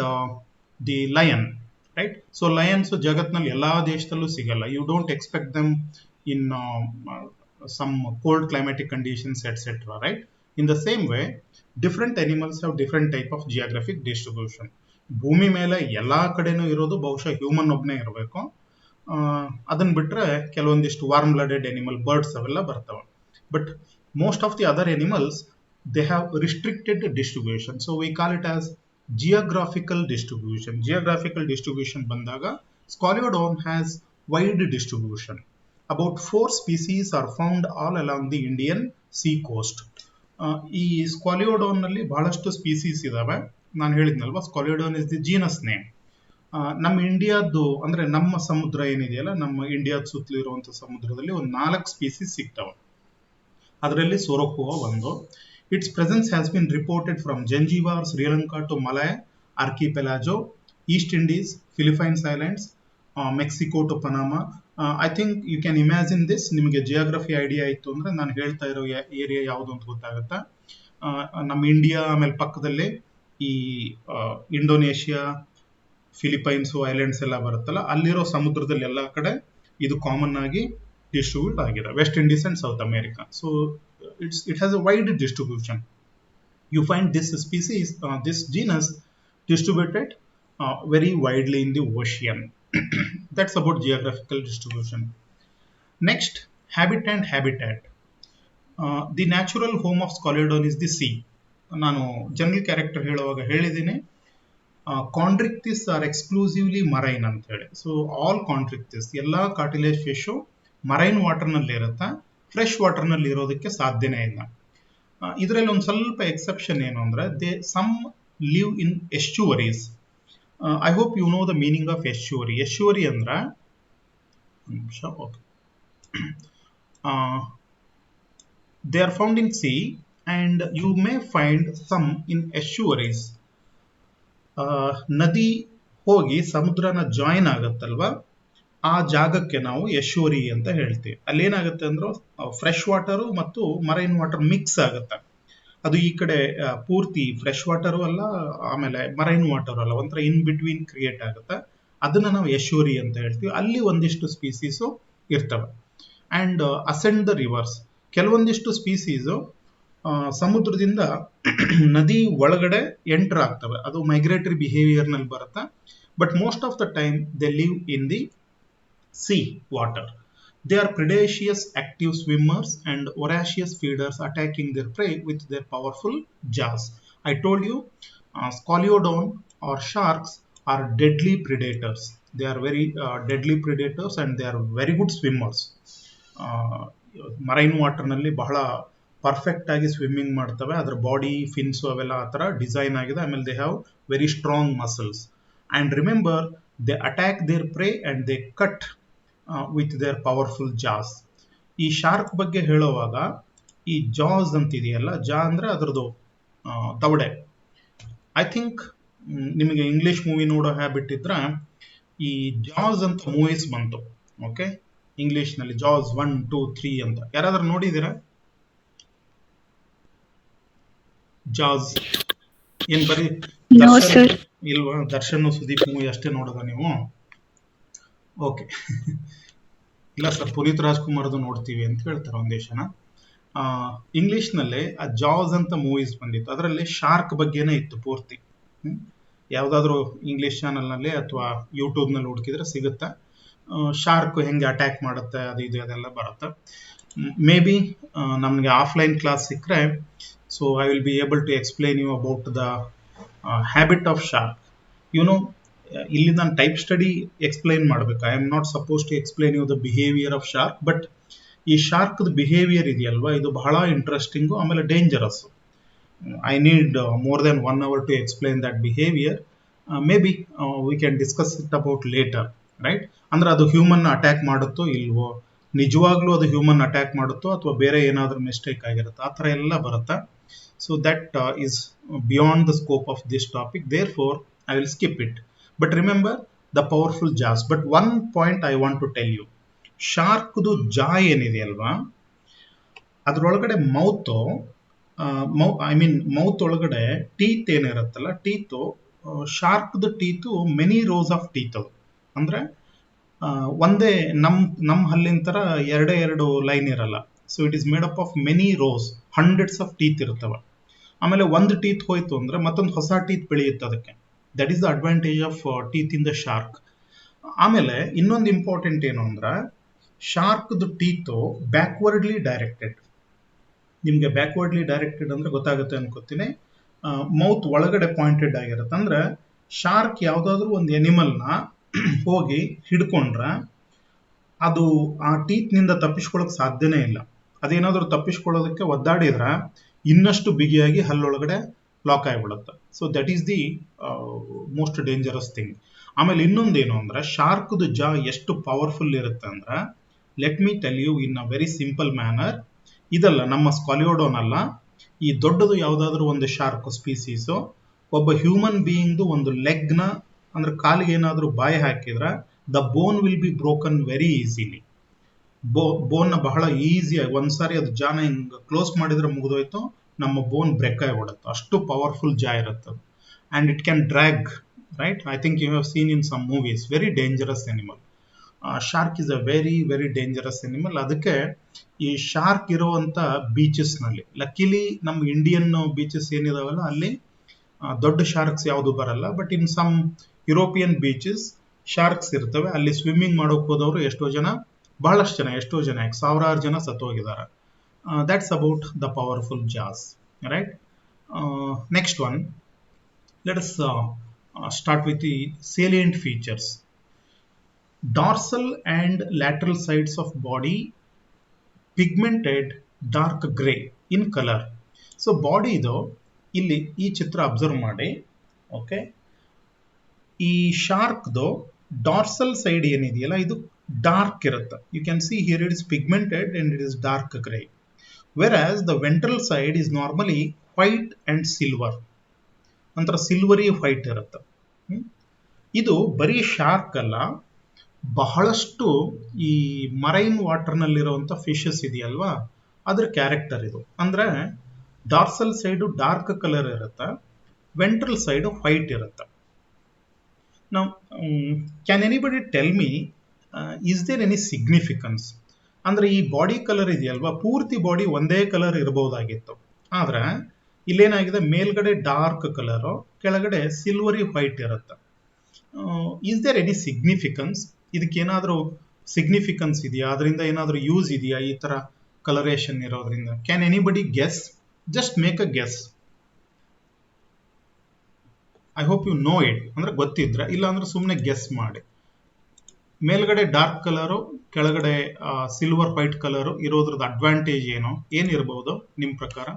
the lion, right? So lions jagatnalli ella deshdallu sigalla. You don't expect them in some cold climatic conditions, etc., right? In the same way, different animals have different type of geographic distribution. ಭೂಮಿ ಮೇಲೆ ಎಲ್ಲಾ ಕಡೆನೂ ಇರೋದು ಬಹುಶಃ human ಒಬ್ನೇ ಇರಬೇಕು. ಅದನ್ನ ಬಿಟ್ರೆ ಕೆಲವೊಂದಿಷ್ಟು ವಾರ್ಮ್ ಬ್ಲಡೆಡ್ ಎನಿಮಲ್, ಬರ್ಡ್ಸ್ ಅವೆಲ್ಲ ಬರ್ತವೆ. But most of the other animals, they have restricted distribution. So we call it as geographical distribution. Geographical distribution bandaga, Scoliodon has wide distribution. About 4 species are found all along the Indian sea coast. ಈ Scoliodon ನಲ್ಲಿ ಬಹಳಷ್ಟು species ಇದಾವೆ. ನಾನು ಹೇಳಿದ್ನಲ್ವಾ, Scoliodon is the genus name. ನಮ್ಮ ಇಂಡಿಯಾದ್ದು ಅಂದ್ರೆ ನಮ್ಮ ಸಮುದ್ರ ಏನಿದೆಯಲ್ಲ, ನಮ್ಮ ಇಂಡಿಯಾದ ಸುತ್ತಲೂ ಇರುವಂತ ಸಮುದ್ರದಲ್ಲಿ ಒಂದು 4 ಸ್ಪೀಸೀಸ್ ಸಿಗ್ತವೆ. ಅದರಲ್ಲಿ ಸೊರೊಕೋವಾ ಒಂದು. Its presence has been reported from Zanzibar, Sri Lanka to Malay Archipelago, East Indies, Philippines Islands, Mexico to Panama. I think you can imagine this. ನಿಮಗೆ ಜಿಯೋಗ್ರಫಿ ಐಡಿಯಾ ಇತ್ತು ಅಂದ್ರೆ ನಾನು ಹೇಳ್ತಾ ಇರೋ ಏರಿಯಾ ಯಾವುದು ಅಂತ ಗೊತ್ತಾಗುತ್ತಾ. ನಮ್ಮ ಇಂಡಿಯಾ ಆಮೇಲೆ ಪಕ್ಕದಲ್ಲೇ ಈ ಇಂಡೋನೇಷಿಯಾ, ಫಿಲಿಪೈನ್ಸ್ ಐಲ್ಯಾಂಡ್ಸ್ ಎಲ್ಲ ಬರುತ್ತಲ್ಲ, ಅಲ್ಲಿರೋ ಸಮುದ್ರದಲ್ಲಿ ಎಲ್ಲ ಕಡೆ ಇದು ಕಾಮನ್ ಆಗಿ ಡಿಸ್ಟ್ರಿಬ್ಯೂಟ್ ಆಗಿದೆ. West Indies and South America. So it has a wide distribution. You find this species, this genus distributed very widely in the ocean. That's about geographical distribution. Next, habitat. The natural home of Scoliodon is the sea. ನಾನು general character ಹೇಳುವಾಗ ಹೇಳಿದ್ದೀನಿ, ಕಾಂಡ್ರಿಕ್ಟಿಸ್ R exclusively marine ಅಂತ ಹೇಳಿ. So all ಕಾಂಡ್ರಿಕ್ಟಿಸ್, ಎಲ್ಲ cartilage fish marine ವಾಟರ್ನಲ್ಲಿ ಇರುತ್ತೆ, fresh ವಾಟರ್ನಲ್ಲಿ ಇರೋದಕ್ಕೆ ಸಾಧ್ಯನೇ ಇಲ್ಲ. ಇದರಲ್ಲಿ ಒಂದು ಸ್ವಲ್ಪ ಎಕ್ಸೆಪ್ಷನ್ ಏನು ಅಂದ್ರೆ, they some live in estuaries. I hope you know the meaning of estuary. Estuary ಅಂದ್ರೆ, they are found in sea and you may find some in estuaries. ನದಿ ಹೋಗಿ ಸಮುದ್ರನ ಜಾಯಿನ್ ಆಗತ್ತಲ್ವಾ, ಆ ಜಾಗಕ್ಕೆ ನಾವು ಎಶ್ಯೂರಿ ಅಂತ ಹೇಳ್ತೀವಿ. ಅಲ್ಲೇನಾಗುತ್ತೆ ಅಂದ್ರೆ ಫ್ರೆಶ್ ವಾಟರು ಮತ್ತು ಮರೈನ್ ವಾಟರ್ ಮಿಕ್ಸ್ ಆಗುತ್ತೆ. ಅದು ಈ ಕಡೆ ಪೂರ್ತಿ ಫ್ರೆಶ್ ವಾಟರು ಅಲ್ಲ, ಆಮೇಲೆ ಮರೈನ್ ವಾಟರ್ ಅಲ್ಲ, ಒಂಥರ ಇನ್ ಬಿಟ್ವೀನ್ ಕ್ರಿಯೇಟ್ ಆಗುತ್ತೆ. ಅದನ್ನ ನಾವು ಎಶ್ಯೂರಿ ಅಂತ ಹೇಳ್ತೀವಿ. ಅಲ್ಲಿ ಒಂದಿಷ್ಟು ಸ್ಪೀಸೀಸು ಇರ್ತವೆ. ಅಂಡ್ ಅಸೆಂಡ್ ದ ರಿವರ್ಸ್, ಕೆಲವೊಂದಿಷ್ಟು ಸ್ಪೀಸೀಸು ಸಮುದ್ರದಿಂದ ನದಿ ಒಳಗಡೆ ಎಂಟರ್ ಆಗ್ತವೆ. ಅದು ಮೈಗ್ರೇಟರಿ ಬಿಹೇವಿಯರ್ ನಲ್ಲಿ ಬರುತ್ತೆ. But most of the time they live in the sea water. They are predaceous active swimmers and voracious feeders, attacking their prey with their powerful jaws. I told you, Scoliodon or sharks are deadly predators. They are very deadly predators and they are very good swimmers. Marine ವಾಟರ್ನಲ್ಲಿ ಬಹಳ perfect ಆಗಿ swimming ಮಾಡ್ತವೆ. ಅದರ body fins ಅವೆಲ್ಲ ಆ ಥರ design ಆಗಿದೆ. ಆಮೇಲೆ they have very strong muscles. And remember, they attack their prey and they cut with their powerful jaws. ಈ ಶಾರ್ಕ್ ಬಗ್ಗೆ ಹೇಳುವಾಗ ಈ ಜಾಸ್ ಅಂತಿದೆಯಲ್ಲ, ಜಾ ಅಂದ್ರೆ ಅದರದ್ದು ದವಡೆ. ಐ ಥಿಂಕ್ ನಿಮಗೆ ಇಂಗ್ಲಿಷ್ ಮೂವಿ ನೋಡೋ ಹ್ಯಾಬಿಟ್ ಇದ್ರೆ ಈ ಜಾಸ್ ಅಂತ ಮೂವೀಸ್ ಬಂತು. ಓಕೆ, ಇಂಗ್ಲಿಷ್ ನಲ್ಲಿ ಜಾಸ್ 1, 2, 3 ಅಂತ ಯಾರಾದ್ರೂ ನೋಡಿದೀರಾ? ಜಾಸ್ ಏನ್ ಬರೀ ದರ್ಶನ್ ಇಲ್ವಾ? ದರ್ಶನ್ ಸುದೀಪ್ ಮೂವಿ ಅಷ್ಟೇ ನೋಡೋದ ನೀವು? ಓಕೆ. ಇಲ್ಲ ಸರ್, ಪುನೀತ್ ರಾಜ್ಕುಮಾರ್ದು ನೋಡ್ತೀವಿ ಅಂತ ಹೇಳ್ತಾರೆ ಒಂದೇ ಜನ. ಇಂಗ್ಲಿಷ್ ನಲ್ಲಿ ಆ ಜಾಸ್ ಅಂತ ಮೂವೀಸ್ ಬಂದಿತ್ತು. ಅದರಲ್ಲಿ ಶಾರ್ಕ್ ಬಗ್ಗೆನೇ ಇತ್ತು ಪೂರ್ತಿ. ಯಾವ್ದಾದ್ರು ಇಂಗ್ಲಿಷ್ ಚಾನಲ್ ನಲ್ಲಿ ಅಥವಾ ಯೂಟ್ಯೂಬ್ ನಲ್ಲಿ ಹುಡುಕಿದ್ರೆ ಸಿಗುತ್ತೆ. ಶಾರ್ಕ್ ಹೆಂಗೆ ಅಟ್ಯಾಕ್ ಮಾಡುತ್ತೆ ಅದು ಇದು ಅದೆಲ್ಲ ಬರುತ್ತೆ. ಮೇ ಬಿ ನಮ್ಗೆ ಆಫ್ಲೈನ್ ಕ್ಲಾಸ್ ಸಿಕ್ಕರೆ So I will be able to explain you about the habit of shark. ಇಲ್ಲಿ ನಾನು ಟೈಪ್ ಸ್ಟಡಿ ಎಕ್ಸ್ಪ್ಲೈನ್ ಮಾಡಬೇಕು. I am not suppose to explain you the behaviour of shark, but ಈ shark behaviour ಇದೆಯಲ್ವಾ, ಇದು ಬಹಳ interesting, ಆಮೇಲೆ dangerous. I need more than 1 hour to explain that behavior. Maybe we can discuss it about later, right? ಅಂದ್ರೆ ಅದು human attack ಮಾಡುತ್ತೋ ಇಲ್ವೋ, ನಿಜವಾಗ್ಲೂ ಅದು ಹ್ಯೂಮನ್ ಅಟ್ಯಾಕ್ ಮಾಡುತ್ತೋ ಅಥವಾ ಬೇರೆ ಏನಾದರೂ ಮಿಸ್ಟೇಕ್ ಆಗಿರುತ್ತೋ, ಆ ಥರ ಎಲ್ಲ ಬರುತ್ತಾ. So that is beyond the scope of this topic, therefore I will skip it. But remember the powerful jaws. But one point I want to tell you, ಶಾರ್ಕ್ದು jaw ಏನಿದೆಯಲ್ವಾ, ಅದ್ರೊಳಗಡೆ ಮೌತು ಮೌತ್ ಒಳಗಡೆ teeth ಏನಿರುತ್ತಲ್ಲ, teeth ಶಾರ್ಕ್ದು teeth many rows of teeth. ಅದು ಅಂದ್ರೆ ಒಂದೇ ನಮ್ಮ ಹಲ್ಲಿನ ತರ ಎರಡು ಲೈನ್ ಇರಲ್ಲ. So it is made up of many rows, hundreds of teeth ಇರ್ತವೆ. ಆಮೇಲೆ ಒಂದು ಟೀತ್ ಹೋಯ್ತು ಅಂದ್ರೆ ಮತ್ತೊಂದು ಹೊಸ ಟೀತ್ ಬೆಳೆಯುತ್ತೆ ಅದಕ್ಕೆ. That is the advantage of teeth in the shark. ಆಮೇಲೆ ಇನ್ನೊಂದು ಇಂಪಾರ್ಟೆಂಟ್ ಏನು ಅಂದ್ರೆ, ಶಾರ್ಕ್ದು ಟೀತು ಬ್ಯಾಕ್ವರ್ಡ್ಲಿ ಡೈರೆಕ್ಟೆಡ್. ನಿಮ್ಗೆ ಬ್ಯಾಕ್ವರ್ಡ್ಲಿ ಡೈರೆಕ್ಟೆಡ್ ಅಂದ್ರೆ ಗೊತ್ತಾಗುತ್ತೆ ಅನ್ಕೋತೀನಿ. ಮೌತ್ ಒಳಗಡೆ ಪಾಯಿಂಟೆಡ್ ಆಗಿರುತ್ತೆ. ಅಂದ್ರೆ ಶಾರ್ಕ್ ಯಾವ್ದಾದ್ರು ಒಂದು ಎನಿಮಲ್ನ ಹೋಗಿ ಹಿಡ್ಕೊಂಡ್ರೆ ಅದು ಆ ಟೀತ್ ನಿಂದ ತಪ್ಪಿಸ್ಕೊಳ್ಳೋಕೆ ಸಾಧ್ಯನೇ ಇಲ್ಲ. ಅದೇನಾದ್ರೂ ತಪ್ಪಿಸ್ಕೊಳ್ಳೋದಕ್ಕೆ ಒದ್ದಾಡಿದ್ರೆ ಇನ್ನಷ್ಟು ಬಿಗಿಯಾಗಿ ಹಲ್ಲೊಳಗಡೆ ಲಾಕ್ ಆಗಿಬಿಡುತ್ತೆ. So that is the most dangerous thing. ಆಮೇಲೆ ಇನ್ನೊಂದೇನು ಅಂದ್ರೆ, ಶಾರ್ಕ್ದು ಜಾ ಎಷ್ಟು ಪವರ್ಫುಲ್ ಇರುತ್ತೆ ಅಂದ್ರೆ, let me tell you in a very simple manner. ಇದಲ್ಲ, ನಮ್ಮ ಸ್ಕಾಲಿಯೋಡೋನ್ ಅಲ್ಲ, ಈ ದೊಡ್ಡದು ಯಾವುದಾದ್ರೂ ಒಂದು ಶಾರ್ಕ್ ಸ್ಪೀಸೀಸು ಒಬ್ಬ ಹ್ಯೂಮನ್ ಬೀಯಿಂಗ್ದು ಒಂದು ಲೆಗ್ನ ಅಂದ್ರೆ ಕಾಲಿಗೆ ಏನಾದರೂ ಬಾಯಿ ಹಾಕಿದ್ರೆ the bone will be broken very easily. ಬೋನ್ನ ಬಹಳ ಈಸಿಯಾಗಿ ಒಂದ್ಸಾರಿ ಅದು ಜಾನ ಹಿಂಗೆ ಕ್ಲೋಸ್ ಮಾಡಿದ್ರೆ ಮುಗಿದೋಯ್ತು, ನಮ್ಮ ಬೋನ್ ಬ್ರೇಕ್ ಆಗಿಬಿಡುತ್ತೆ. ಅಷ್ಟು ಪವರ್ಫುಲ್ ಜಾ ಇರುತ್ತೆ. And it can drag, right? I think you have seen in some movies. Very dangerous animal. Shark is a very very dangerous animal. ಅದಕ್ಕೆ ಈ ಶಾರ್ಕ್ ಇರುವಂತ ಬೀಚಸ್ನಲ್ಲಿ, ಲಕ್ಕಿಲಿ ನಮ್ಮ ಇಂಡಿಯನ್ ಬೀಚಸ್ ಏನಿದಾವಲ್ಲ ಅಲ್ಲಿ ದೊಡ್ಡ ಶಾರ್ಕ್ಸ್ ಯಾವುದು ಬರಲ್ಲ. But in some European beaches sharks ಇರ್ತವೆ. ಅಲ್ಲಿ ಸ್ವಿಮ್ಮಿಂಗ್ ಮಾಡೋಕೆ ಹೋದವರು ಬಹಳಷ್ಟು ಜನ, ಸಾವಿರಾರು ಜನ ಸತ್ತೋಗಿದ್ದಾರೆ. That's about the powerful jaws, right? Next one, let us start with the salient features. Dorsal and lateral sides of body pigmented dark gray in color. So ಬಾಡಿದು ಇಲ್ಲಿ ಈ ಚಿತ್ರ ಅಬ್ಸರ್ವ್ ಮಾಡಿ. ಓಕೆ, ಈ ಶಾರ್ಕ್ದು ಡಾರ್ಸಲ್ ಸೈಡ್ ಏನಿದೆಯಲ್ಲ ಇದು dark ಇರುತ್ತೆ. You can see here it is pigmented and it is dark grey. Whereas the ventral side is normally white and silver, ನಂತರ silvery white ಇರುತ್ತೆ. ಇದು ಬರೀ ಶಾರ್ಕ್ ಅಲ್ಲ, ಬಹಳಷ್ಟು ಈ ಮರೈನ್ ವಾಟರ್ನಲ್ಲಿರುವಂಥ ಫಿಶಸ್ ಇದೆಯಲ್ವಾ, ಅದ್ರ ಕ್ಯಾರೆಕ್ಟರ್ ಇದು. ಅಂದ್ರೆ ಡಾರ್ಸಲ್ ಸೈಡು ಡಾರ್ಕ್ ಕಲರ್ ಇರುತ್ತೆ, ವೆಂಟ್ರಲ್ ಸೈಡು ವೈಟ್ ಇರುತ್ತೆ. ನಾವು can anybody tell me is there any significance? ಅಂದ್ರೆ ಈ ಬಾಡಿ ಕಲರ್ ಇದೆಯಲ್ವಾ, ಪೂರ್ತಿ ಬಾಡಿ ಒಂದೇ ಕಲರ್ ಇರಬಹುದಾಗಿತ್ತು. ಆದ್ರೆ ಇಲ್ಲೇನಾಗಿದೆ, ಮೇಲ್ಗಡೆ ಡಾರ್ಕ್ ಕಲರು, ಕೆಳಗಡೆ ಸಿಲ್ವರಿ ವೈಟ್ ಇರುತ್ತೆ. Is there any significance? ಇದಕ್ಕೇನಾದರೂ ಸಿಗ್ನಿಫಿಕೆನ್ಸ್ ಇದೆಯಾ? ಅದರಿಂದ ಏನಾದರೂ ಯೂಸ್ ಇದೆಯಾ ಈ ತರ ಕಲರೇಷನ್ ಇರೋದ್ರಿಂದ? Can anybody guess? Just make a guess. I hope you know it. ಅಂದ್ರೆ ಗೊತ್ತಿದ್ರೆ, ಇಲ್ಲ ಅಂದ್ರೆ ಸುಮ್ಮನೆ ಗೆಸ್ ಮಾಡಿ. ಮೇಲ್ಗಡೆ ಡಾರ್ಕ್ ಕಲರು, ಕೆಳಗಡೆ ಸಿಲ್ವರ್ ವೈಟ್ ಕಲರು ಇರೋದ್ರದ್ದು ಅಡ್ವಾಂಟೇಜ್ ಏನಿರಬಹುದು ನಿಮ್ ಪ್ರಕಾರ?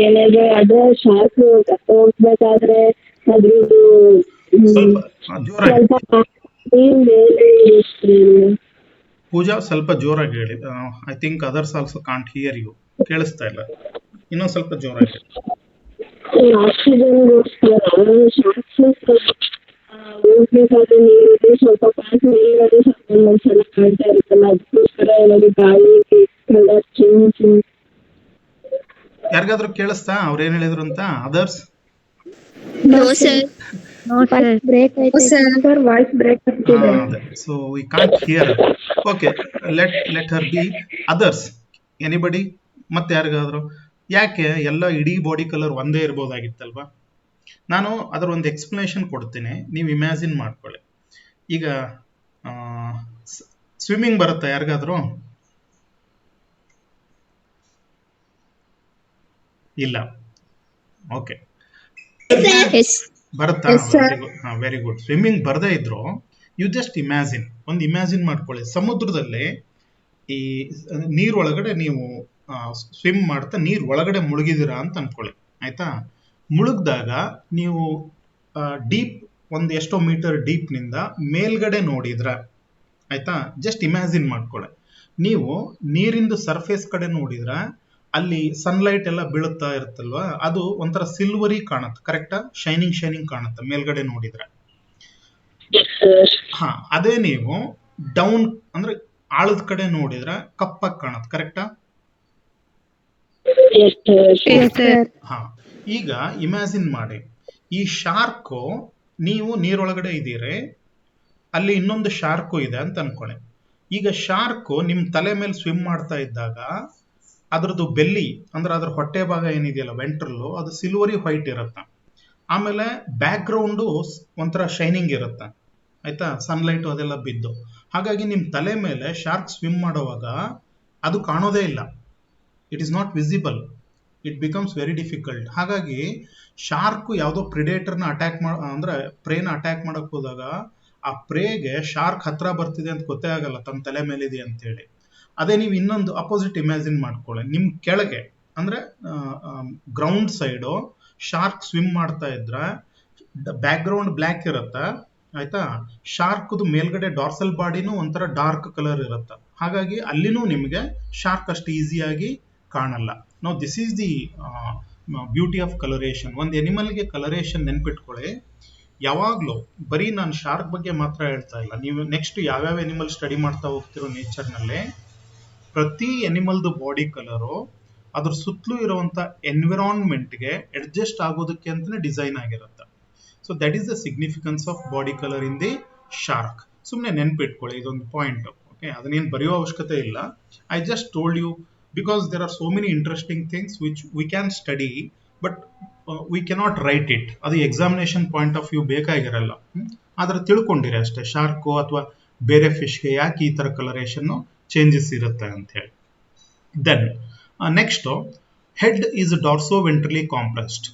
ಏನಾದ್ರೆ ಅದ್ರ ಶಾರ್ಕ್ ಹೋಗ್ಬೇಕಾದ್ರೆ ಅದ್ರದ್ದು ಪೂಜಾ, ಸ್ವಲ್ಪ ಜೋರಾಗಿ ಹೇಳಿ. I think others also can't hear you. ಕೇಳಿಸ್ತಾ ಇಲ್ಲ, ಇನ್ನೊಂದು ಸ್ವಲ್ಪ ಜೋರಾಗಿ. ಹೋಗ್ಬೇಕಾದ್ರೆ ನೀರಿದೆ, ಸ್ವಲ್ಪ ಪಾಸ್ ನೀರಾದ್ರೆ ಸ್ವಲ್ಪ ಒಂದ್ಸಲ ಕಾಣ್ತಾ ಇರುತ್ತಲ್ಲ, ಅದಕ್ಕೋಸ್ಕರ ಏನಾದ್ರು ಗಾಳಿ ಕಲರ್ ಚೇಂಜ್. ಯಾರಿಗಾದ್ರೂ ಕೇಳಿಸ್ತಾ ಅವ್ರು ಏನ್ ಹೇಳಿದ್ರು ಅಂತ? ಅದರ್ಸ್? ನೋ ಸರ್, ಬ್ರೇಕ್ ಆಯ್ತು ಸರ್, ವಾಯ್ಸ್ ಬ್ರೇಕ್ ಆಗ್ತಿದೆ. So we can't here. Okay, let Har B. Others, anybody? ಮತ್ತೆ ಯಾರಿಗಾದ್ರು? ಯಾಕೆ ಎಲ್ಲ ಇಡೀ ಬಾಡಿ ಕಲರ್ ಒಂದೇ ಇರ್ಬೋದಾಗಿತ್ತಲ್ವಾ? ನಾನು ಅದರ ಒಂದು ಎಕ್ಸ್ಪ್ಲನೇಷನ್ ಕೊಡ್ತೀನಿ, ನೀವು ಇಮ್ಯಾಜಿನ್ ಮಾಡ್ಕೊಳ್ಳಿ. ಈಗ ಸ್ವಿಮ್ಮಿಂಗ್ ಬರುತ್ತಾ ಯಾರಿಗಾದ್ರು? ಇಲ್ಲ. Okay, Yes. ಬರುತ್ತಾ? Yes, sir. Very good. Swimming ಬರದೇ ಇದ್ರು ಯು ಜಸ್ಟ್ ಇಮ್ಯಾಜಿನ್, ಒಂದು ಇಮ್ಯಾಜಿನ್ ಮಾಡ್ಕೊಳ್ಳಿ, ಸಮುದ್ರದಲ್ಲಿ ಈ ನೀರೊಳಗಡೆ ನೀವು ಸ್ವಿಮ್ ಮಾಡ್ತಾ ನೀರ್ ಒಳಗಡೆ ಮುಳುಗಿದಿರಾ ಅಂತ ಅನ್ಕೊಳ್ಳಿ, ಆಯ್ತಾ? ಮುಳುಗ್ದಾಗ ನೀವು ಡೀಪ್, ಒಂದು ಎಷ್ಟೋ ಮೀಟರ್ ಡೀಪ್ ನಿಂದ ಮೇಲ್ಗಡೆ ನೋಡಿದ್ರ, ಆಯ್ತಾ? ಜಸ್ಟ್ ಇಮ್ಯಾಜಿನ್ ಮಾಡ್ಕೊಳ್ಳಿ, ನೀವು ನೀರಿಂದು ಸರ್ಫೇಸ್ ಕಡೆ ನೋಡಿದ್ರ ಅಲ್ಲಿ ಸನ್ಲೈಟ್ ಎಲ್ಲ ಬೀಳುತ್ತಾ ಇರುತ್ತಲ್ವಾ, ಅದು ಒಂಥರ ಸಿಲ್ವರಿ ಕಾಣುತ್ತೆ, ಕರೆಕ್ಟಾ? ಶೈನಿಂಗ್ ಶೈನಿಂಗ್ ಕಾಣುತ್ತೆ ಮೇಲ್ಗಡೆ ನೋಡಿದ್ರೆ. ಹಾ, ಅದೇ ನೀವು ಡೌನ್ ಅಂದ್ರೆ ಆಳದ ಕಡೆ ನೋಡಿದ್ರೆ ಕಪ್ಪಾಗಿ ಕಾಣುತ್ತೆ, ಕರೆಕ್ಟಾ? Yes, sir. Yes, sir. ಹಾ, ಈಗ ಇಮ್ಯಾಜಿನ್ ಮಾಡಿ, ಈ ಶಾರ್ಕು, ನೀವು ನೀರೊಳಗಡೆ ಇದ್ದೀರಿ, ಅಲ್ಲಿ ಇನ್ನೊಂದು ಶಾರ್ಕು ಇದೆ ಅಂತ ಅನ್ಕೊಳ್ಳಿ. ಈಗ ಶಾರ್ಕು ನಿಮ್ ತಲೆ ಮೇಲೆ ಸ್ವಿಮ್ ಮಾಡ್ತಾ ಇದ್ದಾಗ ಅದ್ರದ್ದು ಬೆಲ್ಲಿ ಅಂದ್ರೆ ಅದ್ರ ಹೊಟ್ಟೆ ಭಾಗ ಏನಿದೆಯಲ್ಲ, ವೆಂಟ್ರಲ್ಲು, ಅದು ಸಿಲ್ವರಿ ವೈಟ್ ಇರುತ್ತೆ. ಆಮೇಲೆ ಬ್ಯಾಕ್ ಗ್ರೌಂಡು ಒಂಥರ ಶೈನಿಂಗ್ ಇರುತ್ತೆ, ಆಯ್ತಾ? ಸನ್ಲೈಟ್ ಅದೆಲ್ಲ ಬಿದ್ದು. ಹಾಗಾಗಿ ನಿಮ್ ತಲೆ ಮೇಲೆ ಶಾರ್ಕ್ ಸ್ವಿಮ್ ಮಾಡುವಾಗ ಅದು ಕಾಣೋದೇ ಇಲ್ಲ, it is not visible, it becomes very difficult. ಹಾಗಾಗಿ ಶಾರ್ಕ್ ಯಾವುದೋ ಪ್ರಿಡೇಟರ್ನ ಅಟ್ಯಾಕ್ ಅಂದ್ರೆ ಪ್ರೇನ ಅಟ್ಯಾಕ್ ಮಾಡಕ್ ಹೋದಾಗ ಆ ಪ್ರೇಗೆ ಶಾರ್ಕ್ ಹತ್ರ ಬರ್ತಿದೆ ಅಂತ ಗೊತ್ತೇ ಆಗಲ್ಲ ತನ್ನ ತಲೆ ಮೇಲಿದೆ ಅಂತೇಳಿ. ಅದೇ ನೀವು ಇನ್ನೊಂದು ಅಪೋಸಿಟ್ ಇಮ್ಯಾಜಿನ್ ಮಾಡ್ಕೊಳ್ಳಿ, ನಿಮ್ ಕೆಳಗೆ ಅಂದ್ರೆ ಗ್ರೌಂಡ್ ಸೈಡು ಶಾರ್ಕ್ ಸ್ವಿಮ್ ಮಾಡ್ತಾ ಇದ್ರ ಬ್ಯಾಕ್ ಗ್ರೌಂಡ್ ಬ್ಲ್ಯಾಕ್ ಇರುತ್ತೆ, ಆಯ್ತಾ? ಶಾರ್ಕ್ದು ಮೇಲ್ಗಡೆ ಡಾರ್ಸಲ್ ಬಾಡಿನೂ ಒಂಥರ ಡಾರ್ಕ್ ಕಲರ್ ಇರುತ್ತೆ. ಹಾಗಾಗಿ ಅಲ್ಲಿನೂ ನಿಮಗೆ ಶಾರ್ಕ್ ಅಷ್ಟು ಈಸಿಯಾಗಿ ಕಾಣಲ್ಲ. No, this is the beauty of colouration. ಒಂದು ಎನಿಮಲ್ಗೆ ಕಲರೇಷನ್ ನೆನ್ಪಿಟ್ಕೊಳ್ಳಿ. ಯಾವಾಗ್ಲೂ ಬರೀ ನಾನು ಶಾರ್ಕ್ ಬಗ್ಗೆ ಮಾತ್ರ ಹೇಳ್ತಾ ಇಲ್ಲ, ನೀವು ನೆಕ್ಸ್ಟ್ ಯಾವ್ಯಾವ ಎನಿಮಲ್ ಸ್ಟಡಿ ಮಾಡ್ತಾ ಹೋಗ್ತಿರೋ ನೇಚರ್ನಲ್ಲಿ, ಪ್ರತಿ ಎನಿಮಲ್ದು ಬಾಡಿ ಕಲರು ಅದ್ರ ಸುತ್ತಲೂ ಇರುವಂತ ಎನ್ವಿರಾನ್ಮೆಂಟ್ಗೆ ಅಡ್ಜಸ್ಟ್ ಆಗೋದಕ್ಕೆ ಅಂತಾನೆ ಡಿಸೈನ್ ಆಗಿರುತ್ತೆ. So that is the significance of body colour in the shark. ಸುಮ್ಮನೆ ನೆನ್ಪಿಟ್ಕೊಳ್ಳಿ, ಇದೊಂದು ಪಾಯಿಂಟ್. ಓಕೆ, ಅದನ್ನೇನು ಬರೆಯೋ ಅವಶ್ಯಕತೆ ಇಲ್ಲ. I just told you because there are so many interesting things which we can study, but we cannot write it. ಅದು examination point of view ಬೇಕಾಗಿರಲ್ಲ, ಆದ್ರೆ ತಿಳ್ಕೊಂಡಿರಿ ಅಷ್ಟೇ, ಶಾರ್ಕು ಅಥವಾ ಬೇರೆ ಫಿಶ್ಗೆ ಯಾಕೆ ಈ ತರ ಕಲರೇಷನ್ ಚೇಂಜಸ್ ಇರುತ್ತೆ ಅಂತ ಹೇಳಿ. Then next, head is dorso ventrally compressed,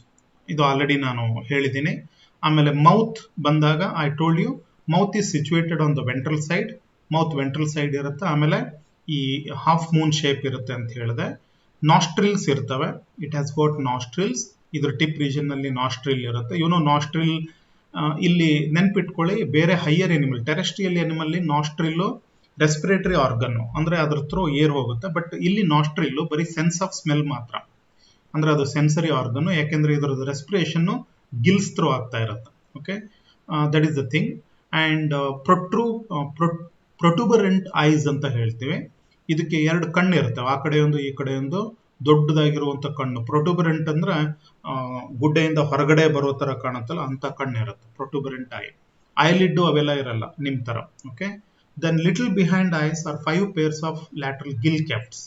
ಇದು ಆಲ್ರೆಡಿ ನಾನು ಹೇಳಿದ್ದೀನಿ. ಆಮೇಲೆ ಮೌತ್ ಬಂದಾಗ I told you mouth is situated on the ventral side, mouth ventral side ಇರುತ್ತೆ. ಆಮೇಲೆ ಈ ಹಾಫ್ ಮೂನ್ ಶೇಪ್ ಇರುತ್ತೆ ಅಂತ ಹೇಳಿದೆ. ನಾಸ್ಟ್ರಿಲ್ಸ್ ಇರ್ತವೆ, ಇಟ್ ಹ್ಯಾಸ್ ಗಾಟ್ ನಾಸ್ಟ್ರಿಲ್ಸ್, ಇದ್ರ ಟಿಪ್ ರೀಜನ್ ನಲ್ಲಿ ನಾಸ್ಟ್ರಿಲ್ ಇರುತ್ತೆ. ಇವನು ನಾಸ್ಟ್ರಿಲ್ ಇಲ್ಲಿ ನೆನ್ಪಿಟ್ಕೊಳ್ಳಿ, ಬೇರೆ higher animal, terrestrial animal nostril respiratory organ, ಅಂದ್ರೆ ಅದ್ರ ಥ್ರೂ ಏರ್ ಹೋಗುತ್ತೆ. ಬಟ್ ಇಲ್ಲಿ ನಾಸ್ಟ್ರಿಲ್ ಬರೀ ಸೆನ್ಸ್ ಆಫ್ ಸ್ಮೆಲ್ ಮಾತ್ರ, ಅಂದ್ರೆ ಅದು ಸೆನ್ಸರಿ ಆರ್ಗನ್, ಯಾಕೆಂದ್ರೆ ಇದ್ರದ್ದು ರೆಸ್ಪಿರೇಷನ್ ಗಿಲ್ಸ್ ಥ್ರೂ ಆಗ್ತಾ ಇರುತ್ತೆ. Okay, that is the thing. And protuberant eyes ಅಂತ ಹೇಳ್ತೀವಿ. ಇದಕ್ಕೆ ಎರಡು ಕಣ್ಣು ಇರ್ತವೆ, ಆ ಕಡೆ ಒಂದು ಈ ಕಡೆ ಒಂದು ದೊಡ್ಡದಾಗಿರುವಂತ ಕಣ್ಣು. ಪ್ರೊಟ್ಯೂಬರೆಂಟ್ ಅಂದ್ರೆ ಗುಡ್ಡೆಯಿಂದ ಹೊರಗಡೆ ಬರೋ ತರ ಕಾಣುತ್ತಲ್ಲ ಅಂತ ಕಣ್ಣು ಇರುತ್ತೆ, ಪ್ರೊಟ್ಯೂಬರೆಂಟ್ ಐ. ಐಲಿಡ್ ಅವೆಲ್ಲ ಇರಲ್ಲ ನಿಮ್ ತರ. Okay, then little behind eyes are 5 pairs of lateral gill clefts.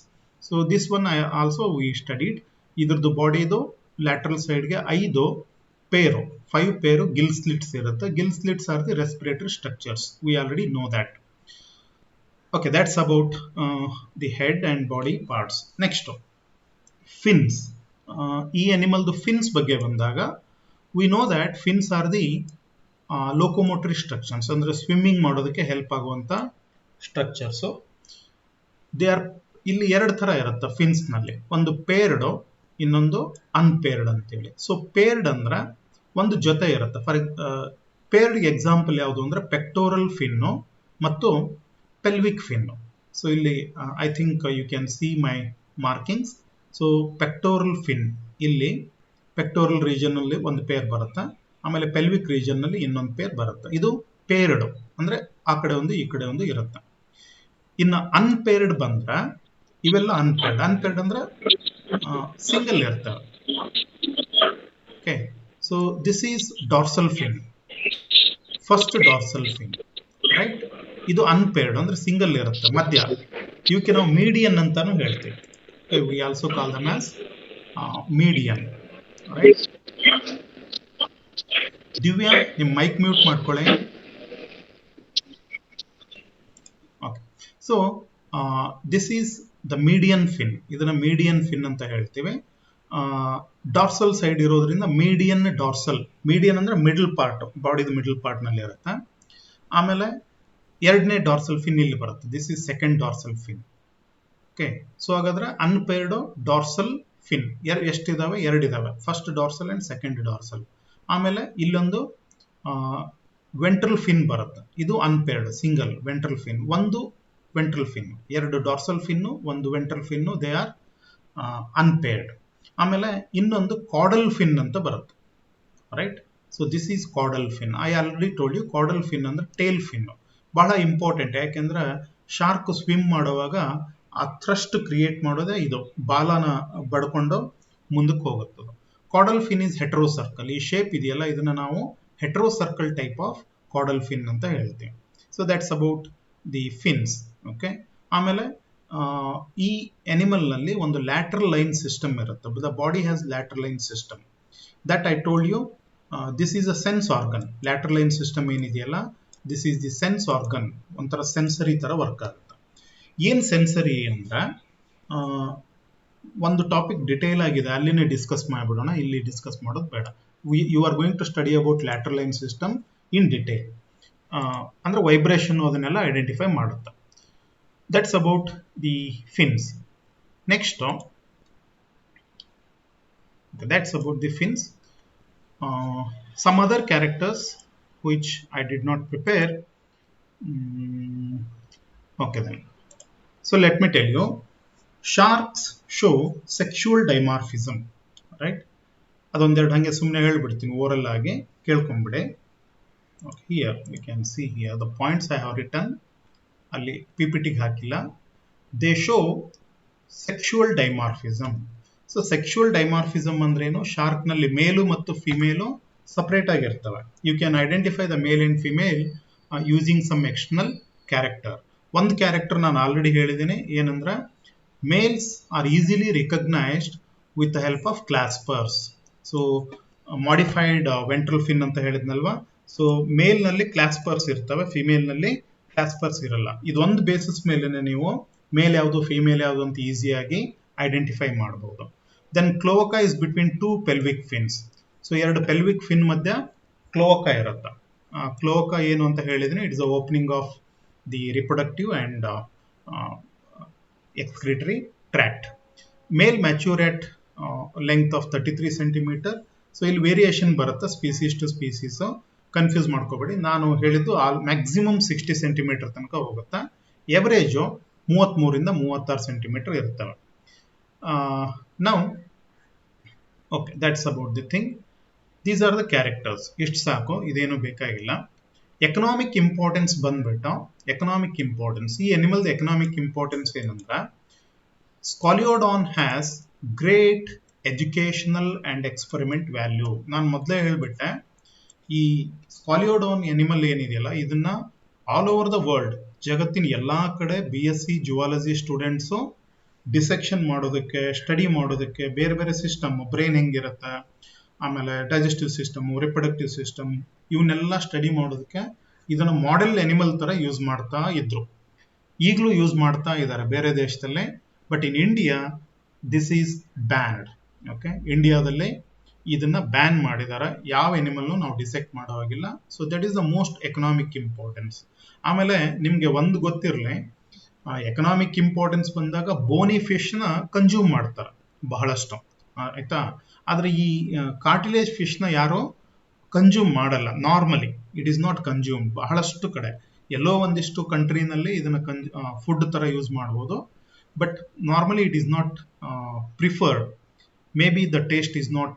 So this one I also we studied. ಇದ್ರದ್ದು ಬಾಡಿದು ಲ್ಯಾಟ್ರಲ್ ಸೈಡ್ಗೆ 5 ಪೇರು, 5 ಪೇರು ಗಿಲ್ ಸ್ಲಿಟ್ಸ್ ಇರುತ್ತೆ. Gill slits R the respiratory structures, we already know that. Okay, that's about the head and body parts. Next, fins. ಈ ಅನಿಮಲ್ದು fins ಬಗ್ಗೆ ಬಂದಾಗ we know that fins are the locomotory structures, ಅಂದ್ರೆ swimming ಮಾಡೋದಕ್ಕೆ help ಆಗುವಂತ structures. They are, ಇಲ್ಲಿ ಎರಡು ತರ ಇರುತ್ತೆ ಫಿನ್ಸ್ ನಲ್ಲಿ, ಒಂದು ಪೇರ್ಡ್, ಇನ್ನೊಂದು ಅನ್ಪೇರ್ಡ್ ಅಂತೇಳಿ. ಸೊ ಪೇರ್ಡ್ ಅಂದ್ರೆ ಒಂದು ಜೊತೆ ಇರುತ್ತೆ. ಫಾರ್ ಪೇರ್ಡ್ ಎಕ್ಸಾಂಪಲ್ ಯಾವುದು ಅಂದ್ರೆ ಪೆಕ್ಟೋರಲ್ ಫಿನ್ನು ಮತ್ತು ಪೆಲ್ವಿಕ್ ಫಿನ್ನು. ಸೊ ಇಲ್ಲಿ I think you can see my markings. So pectoral fin, ಇಲ್ಲಿ ಪೆಕ್ಟೋರಲ್ ರೀಜನ್ ಅಲ್ಲಿ ಒಂದು ಪೇರ್ ಬರುತ್ತೆ, ಆಮೇಲೆ ಪೆಲ್ವಿಕ್ ರೀಜನ್ ನಲ್ಲಿ ಇನ್ನೊಂದು ಪೇರ್ ಬರುತ್ತೆ. ಇದು ಪೇರ್ಡ್ ಅಂದ್ರೆ ಆ ಕಡೆ ಒಂದು ಈ ಕಡೆ ಒಂದು ಇರುತ್ತೆ. ಇನ್ನು ಅನ್ಪೇರ್ಡ್ ಬಂದ್ರ ಇವೆಲ್ಲ ಅನ್ಪೇರ್ಡ್. ಅನ್ಪೇರ್ಡ್ ಅಂದ್ರೆ ಸಿಂಗಲ್ ಇರ್ತವೆ. Okay, so this is dorsal fin, first dorsal fin, right? ಇದು ಅನ್ಪೇರ್ಡ್ ಅಂದ್ರೆ ಸಿಂಗಲ್ ಇರುತ್ತೆ ಮಧ್ಯ, ಇವಕ್ಕೆ ನಾವು ಮೀಡಿಯನ್ ಅಂತಾನು ಹೇಳ್ತೀವಿ. We also call them as median, right? Divya, ನಿಮ್ ಮೈಕ್ ಮ್ಯೂಟ್ ಮಾಡ್ಕೊಳ್ಳಿ. Okay, so this is the median fin, ಇದನ್ನ ಮೀಡಿಯನ್ ಫಿನ್ ಅಂತ ಹೇಳ್ತೀವಿ. ಡಾರ್ಸಲ್ ಸೈಡ್ ಇರೋದ್ರಿಂದ ಮೀಡಿಯನ್ ಡಾರ್ಸಲ್, ಮೀಡಿಯನ್ ಅಂದ್ರೆ ಮಿಡಲ್ ಪಾರ್ಟ್, ಬಾಡಿದ ಮಿಡಲ್ ಪಾರ್ಟ್ ನಲ್ಲಿ ಇರುತ್ತೆ. ಆಮೇಲೆ ಎರಡನೇ ಡಾರ್ಸಲ್ ಫಿನ್ ಇಲ್ಲಿ ಬರುತ್ತೆ, this is second dorsal fin. Okay, so ಹಾಗಾದ್ರೆ ಅನ್ಪೇರ್ಡ್ ಡಾರ್ಸಲ್ ಫಿನ್ ಎಷ್ಟಿದಾವೆ? ಎರಡಿದಾವೆ, first dorsal and second dorsal. ಆಮೇಲೆ ಇಲ್ಲೊಂದು ವೆಂಟ್ರಲ್ ಫಿನ್ ಬರುತ್ತೆ, ಇದು ಅನ್ಪೇರ್ಡ್ ಸಿಂಗಲ್ ವೆಂಟ್ರಲ್ ಫಿನ್. ಒಂದು ವೆಂಟ್ರಲ್ ಫಿನ್, ಎರಡು ಡಾರ್ಸಲ್ ಫಿನ್ನು, ಒಂದು ventral fin, they are unpaired. ಆಮೇಲೆ ಇನ್ನೊಂದು ಕಾಡಲ್ ಫಿನ್ ಅಂತ ಬರುತ್ತೆ, right? So this is caudal fin. I already told you, caudal fin ಅಂದ್ರೆ ಟೇಲ್ ಫಿನ್, ಬಹಳ ಇಂಪಾರ್ಟೆಂಟ್. ಯಾಕೆಂದ್ರೆ ಶಾರ್ಕ್ ಸ್ವಿಮ್ ಮಾಡುವಾಗ ಆ ಥ್ರಸ್ಟ್ ಕ್ರಿಯೇಟ್ ಮಾಡೋದೇ ಇದು, ಬಾಲನ ಬಡ್ಕೊಂಡು ಮುಂದಕ್ಕೆ ಹೋಗುತ್ತದೆ. Caudal fin is heterocercal. ಈ ಶೇಪ್ ಇದೆಯಲ್ಲ, ಇದನ್ನ ನಾವು heterocercal type of caudal fin ಅಂತ ಹೇಳ್ತೀವಿ. So that's about the fins. Okay, ಆಮೇಲೆ ಈ ಅನಿಮಲ್ ನಲ್ಲಿ ಒಂದು ಲ್ಯಾಟ್ರಲ್ ಲೈನ್ ಸಿಸ್ಟಮ್ ಇರುತ್ತೆ. The body has lateral line system. That I told you, this is a sense organ. Lateral line system ಏನಿದೆಯಲ್ಲ, this is the sense organ. ಒಂಥರ sensory ತರ work ಆಗುತ್ತೆ. ಏನ್ ಸೆನ್ಸರಿ ಅಂದ್ರೆ, ಒಂದು ಟಾಪಿಕ್ ಡಿಟೇಲ್ ಆಗಿದೆ, ಅಲ್ಲಿನೇ discuss ಮಾಡಿಬಿಡೋಣ, ಇಲ್ಲಿ ಡಿಸ್ಕಸ್ ಮಾಡೋದು ಬೇಡ. You are going to study about lateral line system in detail. ಅಂದ್ರೆ ವೈಬ್ರೇಷನ್ ಅದನ್ನೆಲ್ಲ ಐಡೆಂಟಿಫೈ ಮಾಡುತ್ತೆ. That's about the fins. Next, that's about the fins. Some other characters which I did not prepare. Okay then. So let me tell you, sharks show sexual dimorphism, right? ಅದೊಂದೆರಡು ಹಂಗೆ ಸುಮ್ಮನೆ ಹೇಳ್ಬಿಡ್ತೀನಿ, oral ಆಗಿ ಕೇಳ್ಕೊಂಬಿಡಿ. Here we can see here the points I have written. ಅಲ್ಲಿ ಪಿಪಿಟಿಗೆ ಹಾಕಿಲ್ಲ. They show sexual dimorphism. So sexual dimorphism ಅಂದ್ರೇನು? Shark ನಲ್ಲಿ male ಮತ್ತು ಫಿಮೇಲು ಸಪರೇಟ್ ಆಗಿರ್ತವೆ. You can identify the male and female using some external character. ಒಂದು character ನಾನು already ಹೇಳಿದ್ದೀನಿ, ಏನಂದ್ರೆ males are easily recognised with the help of claspers. So modified ventral fin ಅಂತ ಹೇಳಿದ್ನಲ್ವಾ, ಸೊ ಮೇಲ್ ನಲ್ಲಿ ಕ್ಲಾಸ್ಪರ್ಸ್ ಇರ್ತವೆ, ಫಿಮೇಲ್ ನಲ್ಲಿ ಕ್ಲಾಸ್ಪರ್ಸ್ ಇರಲ್ಲ. ಇದೊಂದು ಬೇಸಿಸ್ ಮೇಲೆ ನೀವು ಮೇಲ್ ಯಾವುದು ಫಿಮೇಲ್ ಯಾವುದು ಅಂತ ಈಸಿಯಾಗಿ ಐಡೆಂಟಿಫೈ ಮಾಡಬಹುದು. Then cloaca is between two pelvic fins. So ಎರಡು ಪೆಲ್ವಿಕ್ ಫಿನ್ ಮಧ್ಯ ಕ್ಲೋವಕಾ ಇರುತ್ತೆ. ಕ್ಲೋವಕಾ ಏನು ಅಂತ ಹೇಳಿದ್ರೆ, it is the opening of the reproductive and excretory tract. Male mature at length of 33 centimeter. So ಇಲ್ಲಿ ವೇರಿಯೇಷನ್ ಬರುತ್ತೆ species to species, confuse ಮಾಡ್ಕೋಬೇಡಿ. ನಾನು ಹೇಳಿದ್ದು ಮ್ಯಾಕ್ಸಿಮಮ್ 60 ಸೆಂಟಿಮೀಟರ್ ತನಕ ಹೋಗುತ್ತಾ, ಎವರೇಜು 33 ಇಂದ 36 ಸೆಂಟಿಮೀಟರ್ ಇರ್ತವೆ. ನಾವು okay, that's about the thing. These are the characters. ಇಷ್ಟು ಸಾಕು, ಇದೇನು ಬೇಕಾಗಿಲ್ಲ. ಎಕನಾಮಿಕ್ ಇಂಪಾರ್ಟೆನ್ಸ್ ಬಂದ್ಬಿಟ್ಟು, ಎಕನಾಮಿಕ್ ಇಂಪಾರ್ಟೆನ್ಸ್, ಈ ಅನಿಮಲ್ದ ಎಕನಾಮಿಕ್ ಇಂಪಾರ್ಟೆನ್ಸ್ ಏನಂದ್ರೆ, Scoliodon has great educational and experiment value. ನಾನು ಮೊದಲೇ ಹೇಳ್ಬಿಟ್ಟೆ, ಈ ಸ್ಕಾಲಿಯೋಡಾನ್ ಅನಿಮಲ್ ಏನಿದೆಯಲ್ಲ, ಇದನ್ನ ಆಲ್ ಓವರ್ ದ ವರ್ಲ್ಡ್, ಜಗತ್ತಿನ ಎಲ್ಲಾ ಕಡೆ BSc ಜುವಾಲಜಿ ಸ್ಟೂಡೆಂಟ್ಸು ಡಿಸೆಕ್ಷನ್ ಮಾಡೋದಕ್ಕೆ, ಸ್ಟಡಿ ಮಾಡೋದಕ್ಕೆ, ಬೇರೆ ಬೇರೆ ಸಿಸ್ಟಮ್, ಬ್ರೈನ್ ಹೆಂಗಿರುತ್ತೆ, ಆಮೇಲೆ ಡೈಜೆಸ್ಟಿವ್ ಸಿಸ್ಟಮ್, ರಿಪ್ರೊಡಕ್ಟಿವ್ ಸಿಸ್ಟಮ್, ಇವನ್ನೆಲ್ಲ ಸ್ಟಡಿ ಮಾಡೋದಕ್ಕೆ ಇದನ್ನು ಮಾಡೆಲ್ ಅನಿಮಲ್ ತರ ಯೂಸ್ ಮಾಡ್ತಾ ಇದ್ರು. ಈಗಲೂ ಯೂಸ್ ಮಾಡ್ತಾ ಇದ್ದಾರೆ ಬೇರೆ ದೇಶದಲ್ಲೇ. But in India this is banned. Okay, ಇಂಡಿಯಾದಲ್ಲಿ ಇದನ್ನ ಬ್ಯಾನ್ ಮಾಡಿದ್ದಾರೆ. ಯಾವ ಅನಿಮಲ್ನು ನಾವು ಡಿಸೆಕ್ಟ್ ಮಾಡೋ ಹಾಗಿಲ್ಲ. So that is the most economic importance. ಆಮೇಲೆ ನಿಮ್ಗೆ ಒಂದು ಗೊತ್ತಿರಲಿ, ಎಕನಾಮಿಕ್ ಇಂಪಾರ್ಟೆನ್ಸ್ ಬಂದಾಗ ಬೋನಿ ಫಿಶ್ ನ ಕನ್ಸ್ಯೂಮ್ ಮಾಡ್ತಾರೆ ಬಹಳಷ್ಟು, ಆಯ್ತಾ. ಆದ್ರೆ ಈ ಕಾರ್ಟಿಲೇಜ್ ಫಿಶ್ ನ ಯಾರು ಕನ್ಸ್ಯೂಮ್ ಮಾಡಲ್ಲ. Normally it is not consume. ಬಹಳಷ್ಟು ಕಡೆ ಎಲ್ಲೋ ಒಂದಿಷ್ಟು ಕಂಟ್ರಿನಲ್ಲಿ ಇದನ್ನ ಫುಡ್ ತರ ಯೂಸ್ ಮಾಡಬಹುದು, but normally it is not preferred. Maybe the taste is not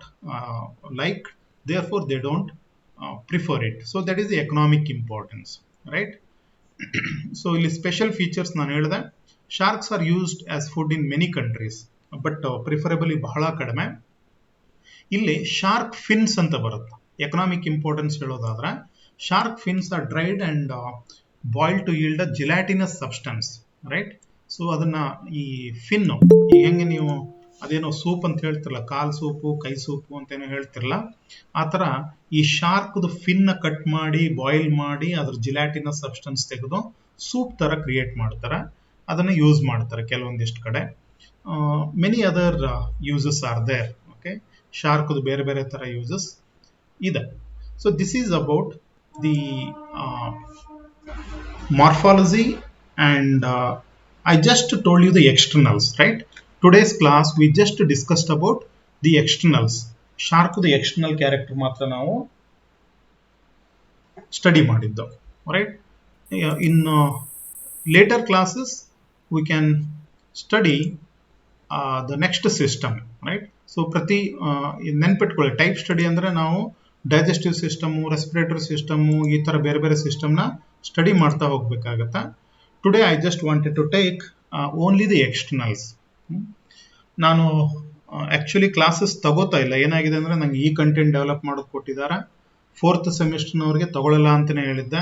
liked, therefore they don't prefer it. So that is the economic importance, right? So ಇಲ್ಲಿ special features ನಾನು ಹೇಳಿದೆ. Sharks are used as food in many countries, but preferably ಬಹಳ ಕಡಿಮೆ. ಇಲ್ಲಿ shark fins ಅಂತ ಬರುತ್ತೆ. Economic importance ಹೇಳೋದಾದ್ರೆ, shark fins are dried and boiled to yield a gelatinous substance, right? So ಅದನ್ನ ಈ ಫಿನ್, ಹೆಂಗೆ ನೀವು ಅದೇನೋ ಸೂಪ್ ಅಂತ ಹೇಳ್ತಿರಲ್ಲ, ಕಾಲ್ ಸೂಪು, ಕೈ ಸೂಪು ಅಂತೇನೋ ಹೇಳ್ತಿರಲ್ಲ, ಆ ಥರ ಈ ಶಾರ್ಕ್ದು ಫಿನ್ ಕಟ್ ಮಾಡಿ ಬಾಯ್ಲ್ ಮಾಡಿ ಅದ್ರ ಜಿಲಾಟಿನಸ್ ಸಬ್ಸ್ಟೆನ್ಸ್ ತೆಗೆದು ಸೂಪ್ ತರ ಕ್ರಿಯೇಟ್ ಮಾಡ್ತಾರೆ. ಅದನ್ನ ಯೂಸ್ ಮಾಡ್ತಾರೆ ಕೆಲವೊಂದಿಷ್ಟು ಕಡೆ. Many other uses are there. ಶಾರ್ಕ್ದು ಬೇರೆ ಬೇರೆ ಥರ ಯೂಸಸ್ ಇದೆ. So this is about the morphology and I just told you the externals, right? Today's class we just discussed about the externals. Shark the external character ಮಾತ್ರ ನಾವು study ಮಾಡಿದ್ದು, right? In later classes we can study the next system, right? So ಪ್ರತಿ ನೆನ್ಪಿಟ್ಕೊಳ್ಳಿ, type study ಅಂದರೆ ನಾವು digestive system, respiratory system, ಈ ಥರ ಬೇರೆ ಬೇರೆ ಸಿಸ್ಟಮ್ನ ಸ್ಟಡಿ ಮಾಡ್ತಾ ಹೋಗ್ಬೇಕಾಗತ್ತಾ. Today I just wanted to take only the externals. ನಾನು ಆ್ಯಕ್ಚುಲಿ ಕ್ಲಾಸಸ್ ತಗೋತಾ ಇಲ್ಲ, ಏನಾಗಿದೆ ಅಂದರೆ ನಂಗೆ ಈ ಕಂಟೆಂಟ್ ಡೆವಲಪ್ ಮಾಡೋದು ಕೊಟ್ಟಿದ್ದಾರೆ. 4th ಸೆಮಿಸ್ಟರ್ನವ್ರಿಗೆ ತಗೊಳ್ಳಲ್ಲ ಅಂತಲೇ ಹೇಳಿದ್ದೆ,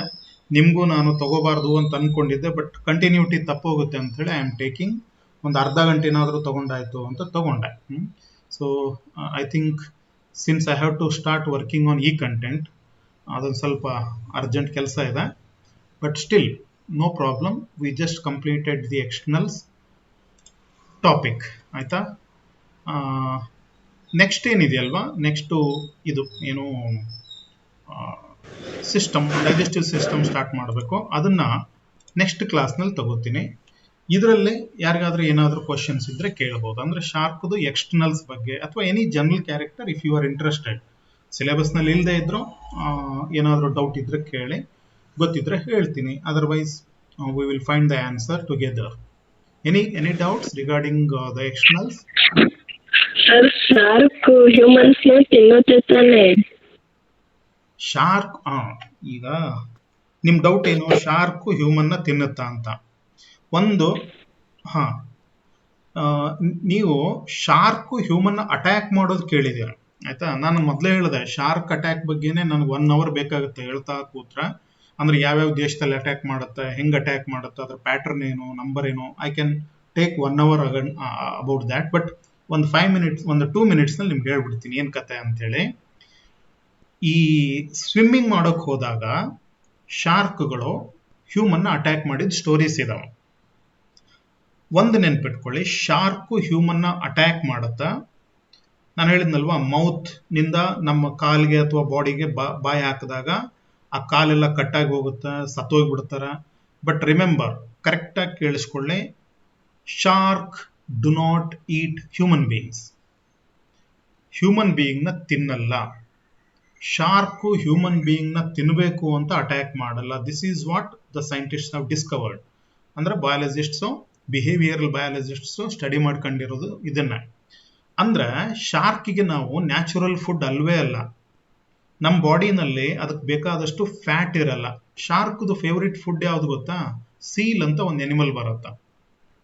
ನಿಮಗೂ ನಾನು ತಗೋಬಾರ್ದು ಅಂತ ಅಂದ್ಕೊಂಡಿದ್ದೆ, ಬಟ್ ಕಂಟಿನ್ಯೂಟಿ ತಪ್ಪೋಗುತ್ತೆ ಅಂಥೇಳಿ ಐ ಆಮ್ ಟೇಕಿಂಗ್. ಒಂದು ಅರ್ಧ ಗಂಟೆನಾದರೂ ತಗೊಂಡಾಯ್ತು ಅಂತ ತಗೊಂಡೆ. So I think since I have to start working on ಈ ಕಂಟೆಂಟ್, ಅದೊಂದು ಸ್ವಲ್ಪ ಅರ್ಜೆಂಟ್ ಕೆಲಸ ಇದೆ, but still no problem. We just completed the externals topic, ಆಯಿತಾ. ನೆಕ್ಸ್ಟ್ ಏನಿದೆಯಲ್ವಾ, ನೆಕ್ಸ್ಟು ಇದು ಏನು ಸಿಸ್ಟಮ್, ಡೈಜೆಸ್ಟಿವ್ ಸಿಸ್ಟಮ್ ಸ್ಟಾರ್ಟ್ ಮಾಡಬೇಕು. ಅದನ್ನು ನೆಕ್ಸ್ಟ್ ಕ್ಲಾಸ್ನಲ್ಲಿ ತಗೋತೀನಿ. ಇದರಲ್ಲಿ ಯಾರಿಗಾದ್ರೂ ಏನಾದರೂ ಕ್ವಶನ್ಸ್ ಇದ್ದರೆ ಕೇಳ್ಬೋದು. ಅಂದರೆ ಶಾರ್ಕ್ದು ಎಕ್ಸ್ಟರ್ನಲ್ಸ್ ಬಗ್ಗೆ ಅಥವಾ any general character if you are interested. ಸಿಲೆಬಸ್ನಲ್ಲಿ ಇಲ್ಲದೆ ಇದ್ದರೂ ಏನಾದರೂ ಡೌಟ್ ಇದ್ದರೆ ಕೇಳಿ, ಗೊತ್ತಿದ್ರೆ ಹೇಳ್ತೀನಿ. Otherwise we will find the answer together. Any doubts regarding the externals? Sir, shark humans ತಿನ್ನುತ್ತೆ ತಾನೆ? ಶಾರ್ಕ್, ಈಗ ನಿಮ್ಮ ಡೌಟ್ ಏನು, ಶಾರ್ಕು ಹ್ಯೂಮನ್ನ ತಿನ್ನುತ್ತಾ ಅಂತ? ಒಂದು, ನೀವು ಶಾರ್ಕು ಹ್ಯೂಮನ್ನ ಅಟ್ಯಾಕ್ ಮಾಡೋದು ಕೇಳಿದ್ದೀರ, ಆಯ್ತಾ. ನಾನು ಮೊದಲೇ ಹೇಳಿದೆ, ಶಾರ್ಕ್ ಅಟ್ಯಾಕ್ ಬಗ್ಗೆನೇ ನನಗೆ 1 hour ಬೇಕಾಗುತ್ತೆ ಹೇಳ್ತಾ ಕೂತ್ರೆ. ಅಂದರೆ ಯಾವ್ಯಾವ ದೇಶದಲ್ಲಿ ಅಟ್ಯಾಕ್ ಮಾಡುತ್ತೆ, ಹೆಂಗೆ ಅಟ್ಯಾಕ್ ಮಾಡುತ್ತೆ, ಅದ್ರ ಪ್ಯಾಟರ್ನ್ ಏನು, ನಂಬರ್ ಏನು, I can take 1 hour about that. But ಒಂದು 5 minutes, ಒಂದು 2 minutesನಲ್ಲಿ ನಿಮ್ಗೆ ಹೇಳ್ಬಿಡ್ತೀನಿ ಏನು ಕತೆ ಅಂಥೇಳಿ. ಈ ಸ್ವಿಮ್ಮಿಂಗ್ ಮಾಡೋಕ್ಕೆ ಹೋದಾಗ ಶಾರ್ಕ್ಗಳು ಹ್ಯೂಮನ್ನ ಅಟ್ಯಾಕ್ ಮಾಡಿದ ಸ್ಟೋರೀಸ್ ಇದಾವೆ. ಒಂದು ನೆನ್ಪಿಟ್ಕೊಳ್ಳಿ, ಶಾರ್ಕು ಹ್ಯೂಮನ್ನ ಅಟ್ಯಾಕ್ ಮಾಡುತ್ತಾ, ನಾನು ಹೇಳಿದ್ನಲ್ವಾ, ಮೌತ್ ನಿಂದ ನಮ್ಮ ಕಾಲಿಗೆ ಅಥವಾ ಬಾಡಿಗೆ ಬಾಯಿ ಹಾಕಿದಾಗ ಆ ಕಾಲೆಲ್ಲ ಕಟ್ಟಾಗಿ ಹೋಗುತ್ತೆ, ಸತ್ತೋಗ್ಬಿಡ್ತಾರೆ. ಬಟ್ ರಿಮೆಂಬರ್, ಕರೆಕ್ಟಾಗಿ ಕೇಳಿಸ್ಕೊಳ್ಳಿ, shark do not eat human beings. Human ಬೀಯಿಂಗ್ನ ತಿನ್ನಲ್ಲ. ಶಾರ್ಕು ಹ್ಯೂಮನ್ ಬೀಯಿಂಗ್ನ ತಿನ್ನಬೇಕು ಅಂತ ಅಟ್ಯಾಕ್ ಮಾಡಲ್ಲ. This is what the scientist have discovered. ಅಂದರೆ ಬಯಾಲಜಿಸ್ಟ್ಸು, ಬಿಹೇವಿಯರಲ್ ಬಯಾಲಜಿಸ್ಟ್ಸು ಸ್ಟಡಿ ಮಾಡ್ಕೊಂಡಿರೋದು ಇದನ್ನ. ಅಂದ್ರೆ ಶಾರ್ಕಿಗೆ ನಾವು ನ್ಯಾಚುರಲ್ ಫುಡ್ ಅಲ್ವೇ ಅಲ್ಲ. ನಮ್ಮ ಬಾಡಿನಲ್ಲಿ ಅದಕ್ಕೆ ಬೇಕಾದಷ್ಟು ಫ್ಯಾಟ್ ಇರಲ್ಲ. ಶಾರ್ಕ್ದು ಫೇವ್ರೇಟ್ ಫುಡ್ ಯಾವ್ದು ಗೊತ್ತಾ? ಸೀಲ್ ಅಂತ ಒಂದು ಎನಿಮಲ್ ಬರುತ್ತೆ,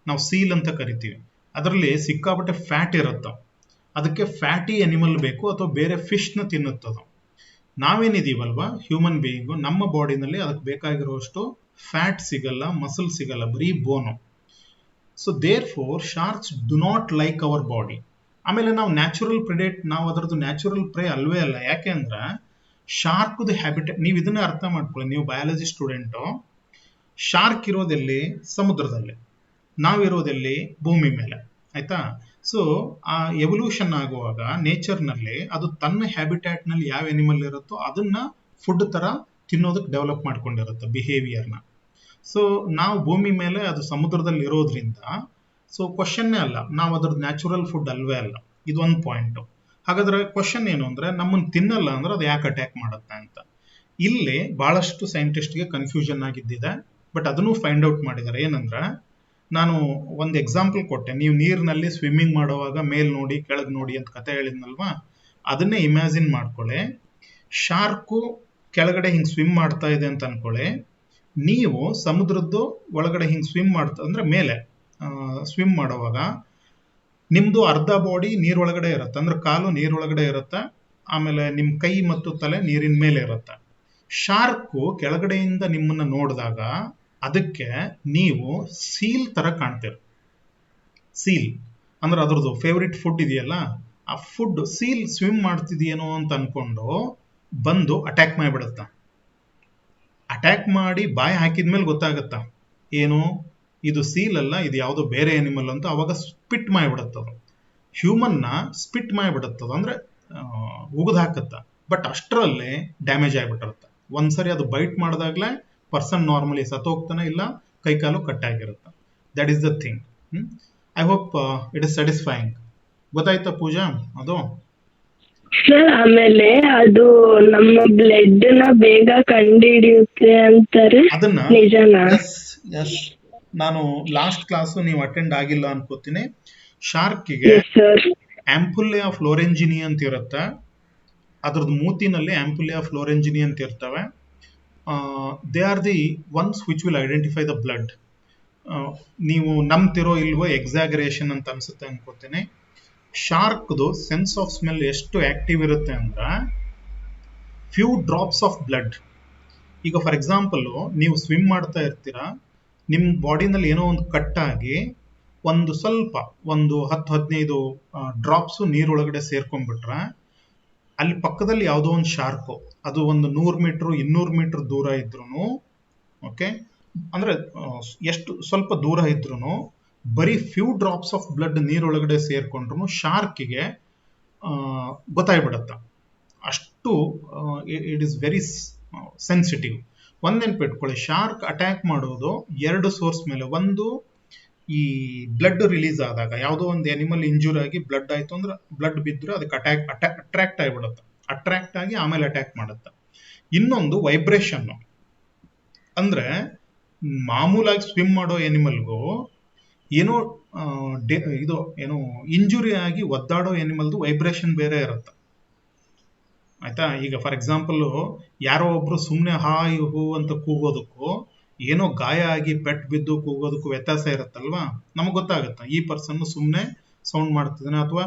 ನಾವು ಸೀಲ್ ಅಂತ ಕರಿತೀವಿ. ಅದರಲ್ಲಿ ಸಿಕ್ಕಾಪಟ್ಟೆ ಫ್ಯಾಟ್ ಇರುತ್ತೆ. ಅದಕ್ಕೆ ಫ್ಯಾಟಿ ಎನಿಮಲ್ ಬೇಕು ಅಥವಾ ಬೇರೆ ಫಿಶ್ನ ತಿನ್ನುತ್ತದು. ನಾವೇನಿದೀವಲ್ವಾ ಹ್ಯೂಮನ್ ಬೀಯಿಂಗು, ನಮ್ಮ ಬಾಡಿನಲ್ಲಿ ಅದಕ್ಕೆ ಬೇಕಾಗಿರುವಷ್ಟು ಫ್ಯಾಟ್ ಸಿಗಲ್ಲ, ಮಸಲ್ ಸಿಗಲ್ಲ, ಬರೀ bone. So therefore sharks do not like our body. ಆಮೇಲೆ ನಾವು ನ್ಯಾಚುರಲ್ ಪ್ರೆಡೇಟ್, ನಾವು ಅದರದ್ದು ನ್ಯಾಚುರಲ್ ಪ್ರೇ ಅಲ್ವೇ ಅಲ್ಲ. ಯಾಕೆ ಅಂದ್ರೆ ಶಾರ್ಕ್ದು ಹ್ಯಾಬಿಟೇಟ್, ನೀವು ಇದನ್ನೇ ಅರ್ಥ ಮಾಡ್ಕೊಳ್ಳಿ, ನೀವು ಬಯಾಲಜಿ ಸ್ಟೂಡೆಂಟು. ಶಾರ್ಕ್ ಇರೋದೆಲ್ಲಿ? ಸಮುದ್ರದಲ್ಲಿ. ನಾವಿರೋದೆಲ್ಲಿ? ಭೂಮಿ ಮೇಲೆ, ಆಯ್ತಾ. ಸೊ ಆ ಎವಲ್ಯೂಷನ್ ಆಗುವಾಗ ನೇಚರ್ನಲ್ಲಿ ಅದು ತನ್ನ ಹ್ಯಾಬಿಟ್ಯಾಟ್ನಲ್ಲಿ ಯಾವ ಎನಿಮಲ್ ಇರುತ್ತೋ ಅದನ್ನ ಫುಡ್ ತರ ತಿನ್ನೋದಕ್ಕೆ ಡೆವಲಪ್ ಮಾಡ್ಕೊಂಡಿರುತ್ತೆ ಬಿಹೇವಿಯರ್ನ. ಸೊ ನಾವು ಭೂಮಿ ಮೇಲೆ, ಅದು ಸಮುದ್ರದಲ್ಲಿ ಇರೋದ್ರಿಂದ ಸೊ ಕ್ವಶನ್ನೇ ಅಲ್ಲ, ನಾವು ಅದ್ರದ್ದು ನ್ಯಾಚುರಲ್ ಫುಡ್ ಅಲ್ವೇ ಅಲ್ಲ. ಇದೊಂದು ಪಾಯಿಂಟು. ಹಾಗಾದ್ರೆ ಕ್ವಶನ್ ಏನು ಅಂದ್ರೆ, ನಮ್ಮನ್ನು ತಿನ್ನಲ್ಲ ಅಂದ್ರೆ ಅದು ಯಾಕೆ ಅಟ್ಯಾಕ್ ಮಾಡುತ್ತೆ ಅಂತ. ಇಲ್ಲಿ ಬಹಳಷ್ಟು ಸೈಂಟಿಸ್ಟ್ಗೆ ಕನ್ಫ್ಯೂಷನ್ ಆಗಿದ್ದಿದೆ, ಬಟ್ ಅದನ್ನು ಫೈಂಡ್ ಔಟ್ ಮಾಡಿದ್ದಾರೆ. ಏನಂದ್ರೆ, ನಾನು ಒಂದು ಎಕ್ಸಾಂಪಲ್ ಕೊಟ್ಟೆ, ನೀವು ನೀರಿನಲ್ಲಿ ಸ್ವಿಮ್ಮಿಂಗ್ ಮಾಡುವಾಗ ಮೇಲ್ ನೋಡಿ ಕೆಳಗೆ ನೋಡಿ ಅಂತ ಕತೆ ಹೇಳಿದ್ನಲ್ವಾ, ಅದನ್ನೇ ಇಮ್ಯಾಜಿನ್ ಮಾಡ್ಕೊಳ್ಳಿ. ಶಾರ್ಕು ಕೆಳಗಡೆ ಹಿಂಗೆ ಸ್ವಿಮ್ ಮಾಡ್ತಾ ಇದೆ ಅಂತ ಅನ್ಕೊಳ್ಳಿ, ನೀವು ಸಮುದ್ರದ್ದು ಒಳಗಡೆ ಹಿಂಗೆ ಸ್ವಿಮ್ ಮಾಡ್ತಾ ಅಂದ್ರೆ ಮೇಲೆ ಸ್ವಿಮ್ ಮಾಡುವಾಗ ನಿಮ್ದು ಅರ್ಧ ಬಾಡಿ ನೀರೊಳಗಡೆ ಇರುತ್ತೆ, ಅಂದ್ರೆ ಕಾಲು ನೀರೊಳಗಡೆ ಇರುತ್ತೆ, ಆಮೇಲೆ ನಿಮ್ಮ ಕೈ ಮತ್ತು ತಲೆ ನೀರಿನ ಮೇಲೆ ಇರುತ್ತೆ. ಶಾರ್ಕು ಕೆಳಗಡೆಯಿಂದ ನಿಮ್ಮನ್ನ ನೋಡಿದಾಗ ಅದಕ್ಕೆ ನೀವು ಸೀಲ್ ತರ ಕಾಣ್ತೀರ. ಸೀಲ್ ಅಂದ್ರೆ ಅದ್ರದ್ದು ಫೇವ್ರೇಟ್ ಫುಡ್ ಇದೆಯಲ್ಲ, ಆ ಫುಡ್ ಸೀಲ್ ಸ್ವಿಮ್ ಮಾಡ್ತಿದೆಯೇನೋ ಅಂತ ಅನ್ಕೊಂಡು ಬಂದು ಅಟ್ಯಾಕ್ ಮಾಡಿಬಿಡುತ್ತ. ಅಟ್ಯಾಕ್ ಮಾಡಿ ಬಾಯಿ ಹಾಕಿದ್ಮೇಲೆ ಗೊತ್ತಾಗತ್ತ ಏನು ಇದು ಸೀಲ್ ಅಲ್ಲ, ಇದು ಯಾವುದೋ ಬೇರೆ ಎನಿಮಲ್ ಅಂತ. ಅವಾಗ ಸ್ಪಿಟ್ ಮಾಡಿಬಿಡುತ್ತದು, ಹ್ಯೂಮನ್ನ ಸ್ಪಿಟ್ ಮಾಡಿಬಿಡುತ್ತದು. ಅಂದ್ರೆ ಉಗಿದು ಹಾಕತ್ತ, ಬಟ್ ಅಷ್ಟರಲ್ಲೇ ಡ್ಯಾಮೇಜ್ ಆಗಿಬಿಟ್ಟಿರುತ್ತೆ. ಒಂದ್ಸರಿ ಅದು ಬೈಟ್ ಮಾಡಿದಾಗಲೇ ಪರ್ಸನ್ ನಾರ್ಮಲಿ ಸತ್ತೋಗ್ತಾನೆ, ಇಲ್ಲ ಕೈಕಾಲು ಕಟ್ಟಾಗಿರುತ್ತೆ. That is the thing. I hope it is satisfying. ಗೊತ್ತಾಯ್ತಾ ಪೂಜಾ ಅದು? ಸರ್ ಆಮೇಲೆ ಅದು ನಮ್ಮ ಬ್ಲಡ್ ನ ಬೇಗ ಕಂಡುಹಿಡಿಯುತ್ತೆ ಅಂತಾರೆ, ಅದನ್ನ ನಿಜನಾ? ಎಸ್, ನಾನು ಲಾಸ್ಟ್ ಕ್ಲಾಸು ನೀವು ಅಟೆಂಡ್ ಆಗಿಲ್ಲ ಅನ್ಕೋತೀನಿ. ಶಾರ್ಕಿಗೆ ಸರ್ ಆಂಪುಲ್ಯಾ ಫ್ಲೋರೆಂಜಿನಿ ಅಂತ ಇರುತ್ತೆ. ಅದ್ರದ್ದು ಮೂತಿನಲ್ಲಿ ಆಂಪುಲ್ಯಾ ಫ್ಲೋರೆಂಜಿನಿ ಅಂತ ಇರ್ತವೆ. They are the once which will identify the blood. ನೀವು ನಂಬ್ತಿರೋ ಇಲ್ವೋ, ಎಕ್ಸಾಗರೇಷನ್ ಅಂತ ಅನ್ಸುತ್ತೆ ಅನ್ಕೋತೀನಿ. ಶಾರ್ಕ್ದು ಸೆನ್ಸ್ ಆಫ್ ಸ್ಮೆಲ್ ಎಷ್ಟು ಆಕ್ಟಿವ್ ಇರುತ್ತೆ ಅಂದ್ರೆ, ಫ್ಯೂ ಡ್ರಾಪ್ಸ್ ಆಫ್ ಬ್ಲಡ್. ಈಗ ಫಾರ್ ಎಕ್ಸಾಂಪಲ್ ನೀವು ಸ್ವಿಮ್ ಮಾಡ್ತಾ ಇರ್ತೀರಾ, ನಿಮ್ಮ ಬಾಡಿನಲ್ಲಿ ಏನೋ ಒಂದು ಕಟ್ಟಾಗಿ ಒಂದು ಸ್ವಲ್ಪ ಒಂದು 10-15 ಡ್ರಾಪ್ಸು ನೀರೊಳಗಡೆ ಸೇರ್ಕೊಂಡ್ಬಿಟ್ರೆ, ಅಲ್ಲಿ ಪಕ್ಕದಲ್ಲಿ ಯಾವುದೋ ಒಂದು ಶಾರ್ಕು, ಅದು ಒಂದು 100 ಮೀಟ್ರು 200 ಮೀಟರ್ ದೂರ ಇದ್ರೂ, ಓಕೆ, ಅಂದ್ರೆ ಎಷ್ಟು ಸ್ವಲ್ಪ ದೂರ ಇದ್ರೂ ಬರೀ ಫ್ಯೂ ಡ್ರಾಪ್ಸ್ ಆಫ್ ಬ್ಲಡ್ ನೀರೊಳಗಡೆ ಸೇರ್ಕೊಂಡ್ರು ಶಾರ್ಕಿಗೆ ಗೊತ್ತಾಗ್ಬಿಡತ್ತ. ಅಷ್ಟು ಇಟ್ ಇಸ್ ವೆರಿ ಸೆನ್ಸಿಟಿವ್. ಒಂದ್ ನೆನ್ಪಿಟ್ಕೊಳ್ಳಿ, ಶಾರ್ಕ್ ಅಟ್ಯಾಕ್ ಮಾಡೋದು 2 ಸೋರ್ಸ್ ಮೇಲೆ. ಒಂದು, ಈ ಬ್ಲಡ್ ರಿಲೀಸ್ ಆದಾಗ, ಯಾವುದೋ ಒಂದು ಅನಿಮಲ್ ಇಂಜೂರ್ ಆಗಿ ಬ್ಲಡ್ ಆಯ್ತು ಅಂದ್ರೆ, ಬ್ಲಡ್ ಬಿದ್ದರೆ ಅದಕ್ಕೆ ಅಟ್ರಾಕ್ಟ್ ಆಗಿಬಿಡುತ್ತೆ. ಅಟ್ರಾಕ್ಟ್ ಆಗಿ ಆಮೇಲೆ ಅಟ್ಯಾಕ್ ಮಾಡುತ್ತೆ. ಇನ್ನೊಂದು ವೈಬ್ರೇಷನ್. ಅಂದ್ರೆ ಮಾಮೂಲಾಗಿ ಸ್ವಿಮ್ ಮಾಡೋ ಎನಿಮಲ್ಗೂ ಏನೋ ಇದು ಏನೋ ಇಂಜುರಿ ಆಗಿ ಒದ್ದಾಡೋ ಎನಿಮಲ್ದು ವೈಬ್ರೇಷನ್ ಬೇರೆ ಇರುತ್ತೆ, ಆಯ್ತಾ? ಈಗ ಫಾರ್ ಎಕ್ಸಾಂಪಲ್ ಯಾರೋ ಒಬ್ರು ಸುಮ್ಮನೆ ಹಾಯ್ ಹೂ ಅಂತ ಕೂಗೋದಕ್ಕೂ, ಏನೋ ಗಾಯ ಆಗಿ ಪೆಟ್ ಬಿದ್ದು ಕೂಗೋದಕ್ಕೂ ವ್ಯತ್ಯಾಸ ಇರುತ್ತಲ್ವಾ? ನಮಗೆ ಗೊತ್ತಾಗುತ್ತೆ ಈ ಪರ್ಸನ್ ಸುಮ್ಮನೆ ಸೌಂಡ್ ಮಾಡ್ತಿದ್ದಾನೆ ಅಥವಾ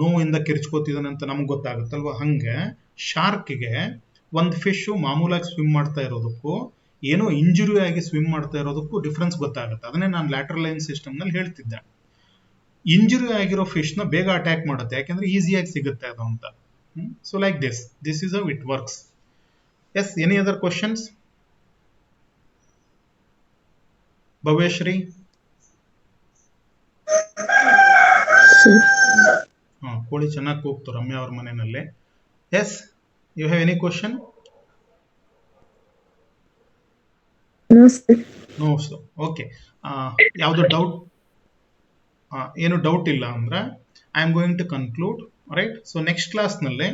ನೋವಿಂದ ಕಿರ್ಚ್ಕೋತಿದ್ದಾನೆ ಅಂತ ನಮ್ಗೆ ಗೊತ್ತಾಗುತ್ತಲ್ವಾ? ಹಂಗೆ ಶಾರ್ಕಿಗೆ ಒಂದು ಫಿಶ್ ಮಾಮೂಲಾಗಿ ಸ್ವಿಮ್ ಮಾಡ್ತಾ ಇರೋದಕ್ಕೂ ಏನೋ ಇಂಜುರಿ ಆಗಿ ಸ್ವಿಮ್ ಮಾಡ್ತಾ ಇರೋದಕ್ಕೂ ಡಿಫ್ರೆನ್ಸ್ ಗೊತ್ತಾಗುತ್ತೆ. ಅದನ್ನೇ ನಾನು ಲ್ಯಾಟರಲ್ ಲೈನ್ ಸಿಸ್ಟಮ್ ನಲ್ಲಿ ಹೇಳ್ತಿದ್ದೆ. ಇಂಜುರಿ ಆಗಿರೋ ಫಿಶ್ ನ ಬೇಗ ಅಟ್ಯಾಕ್ ಮಾಡುತ್ತೆ, ಯಾಕೆಂದ್ರೆ ಈಸಿಯಾಗಿ ಸಿಗುತ್ತೆ ಅದು ಅಂತ. So like this is how it works. Yes, any other questions? Bhavyashree? ಕೋಳಿ ಚೆನ್ನಾಗಿ ಕೂಗ್ತು ರಮ್ಯಾ ಅವ್ರ ಮನೆಯಲ್ಲಿ. Yes, you have any question? No sir. Okay, ಯಾವುದು ಡೌಟ್? ಏನು ಡೌಟ್ ಇಲ್ಲ ಅಂದ್ರೆ I am going to conclude, right? So next ಕ್ಲಾಸ್ನಲ್ಲಿ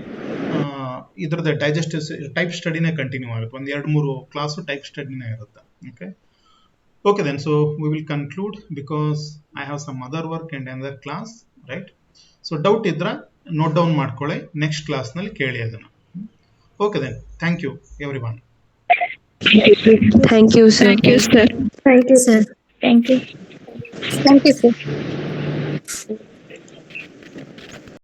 ಇದ್ರದ್ದು ಡೈಜೆಸ್ಟಿವ್ ಟೈಪ್ ಸ್ಟಡಿನೇ ಕಂಟಿನ್ಯೂ ಆಗುತ್ತೆ. ಒಂದು 2-3 ಕ್ಲಾಸು ಟೈಪ್ ಸ್ಟಡಿನೇ ಇರುತ್ತೆ. Okay, okay then. So we will conclude because I have some other work and another class, right? So doubt ಇದ್ರೆ note down ಮಾಡ್ಕೊಳ್ಳಿ, next ಕ್ಲಾಸ್ನಲ್ಲಿ ಕೇಳಿ ಅದನ್ನು. Okay then, thank you everyone. Thank you, sir. Thank you, sir. Thank you, sir. Thank you. Thank you, sir.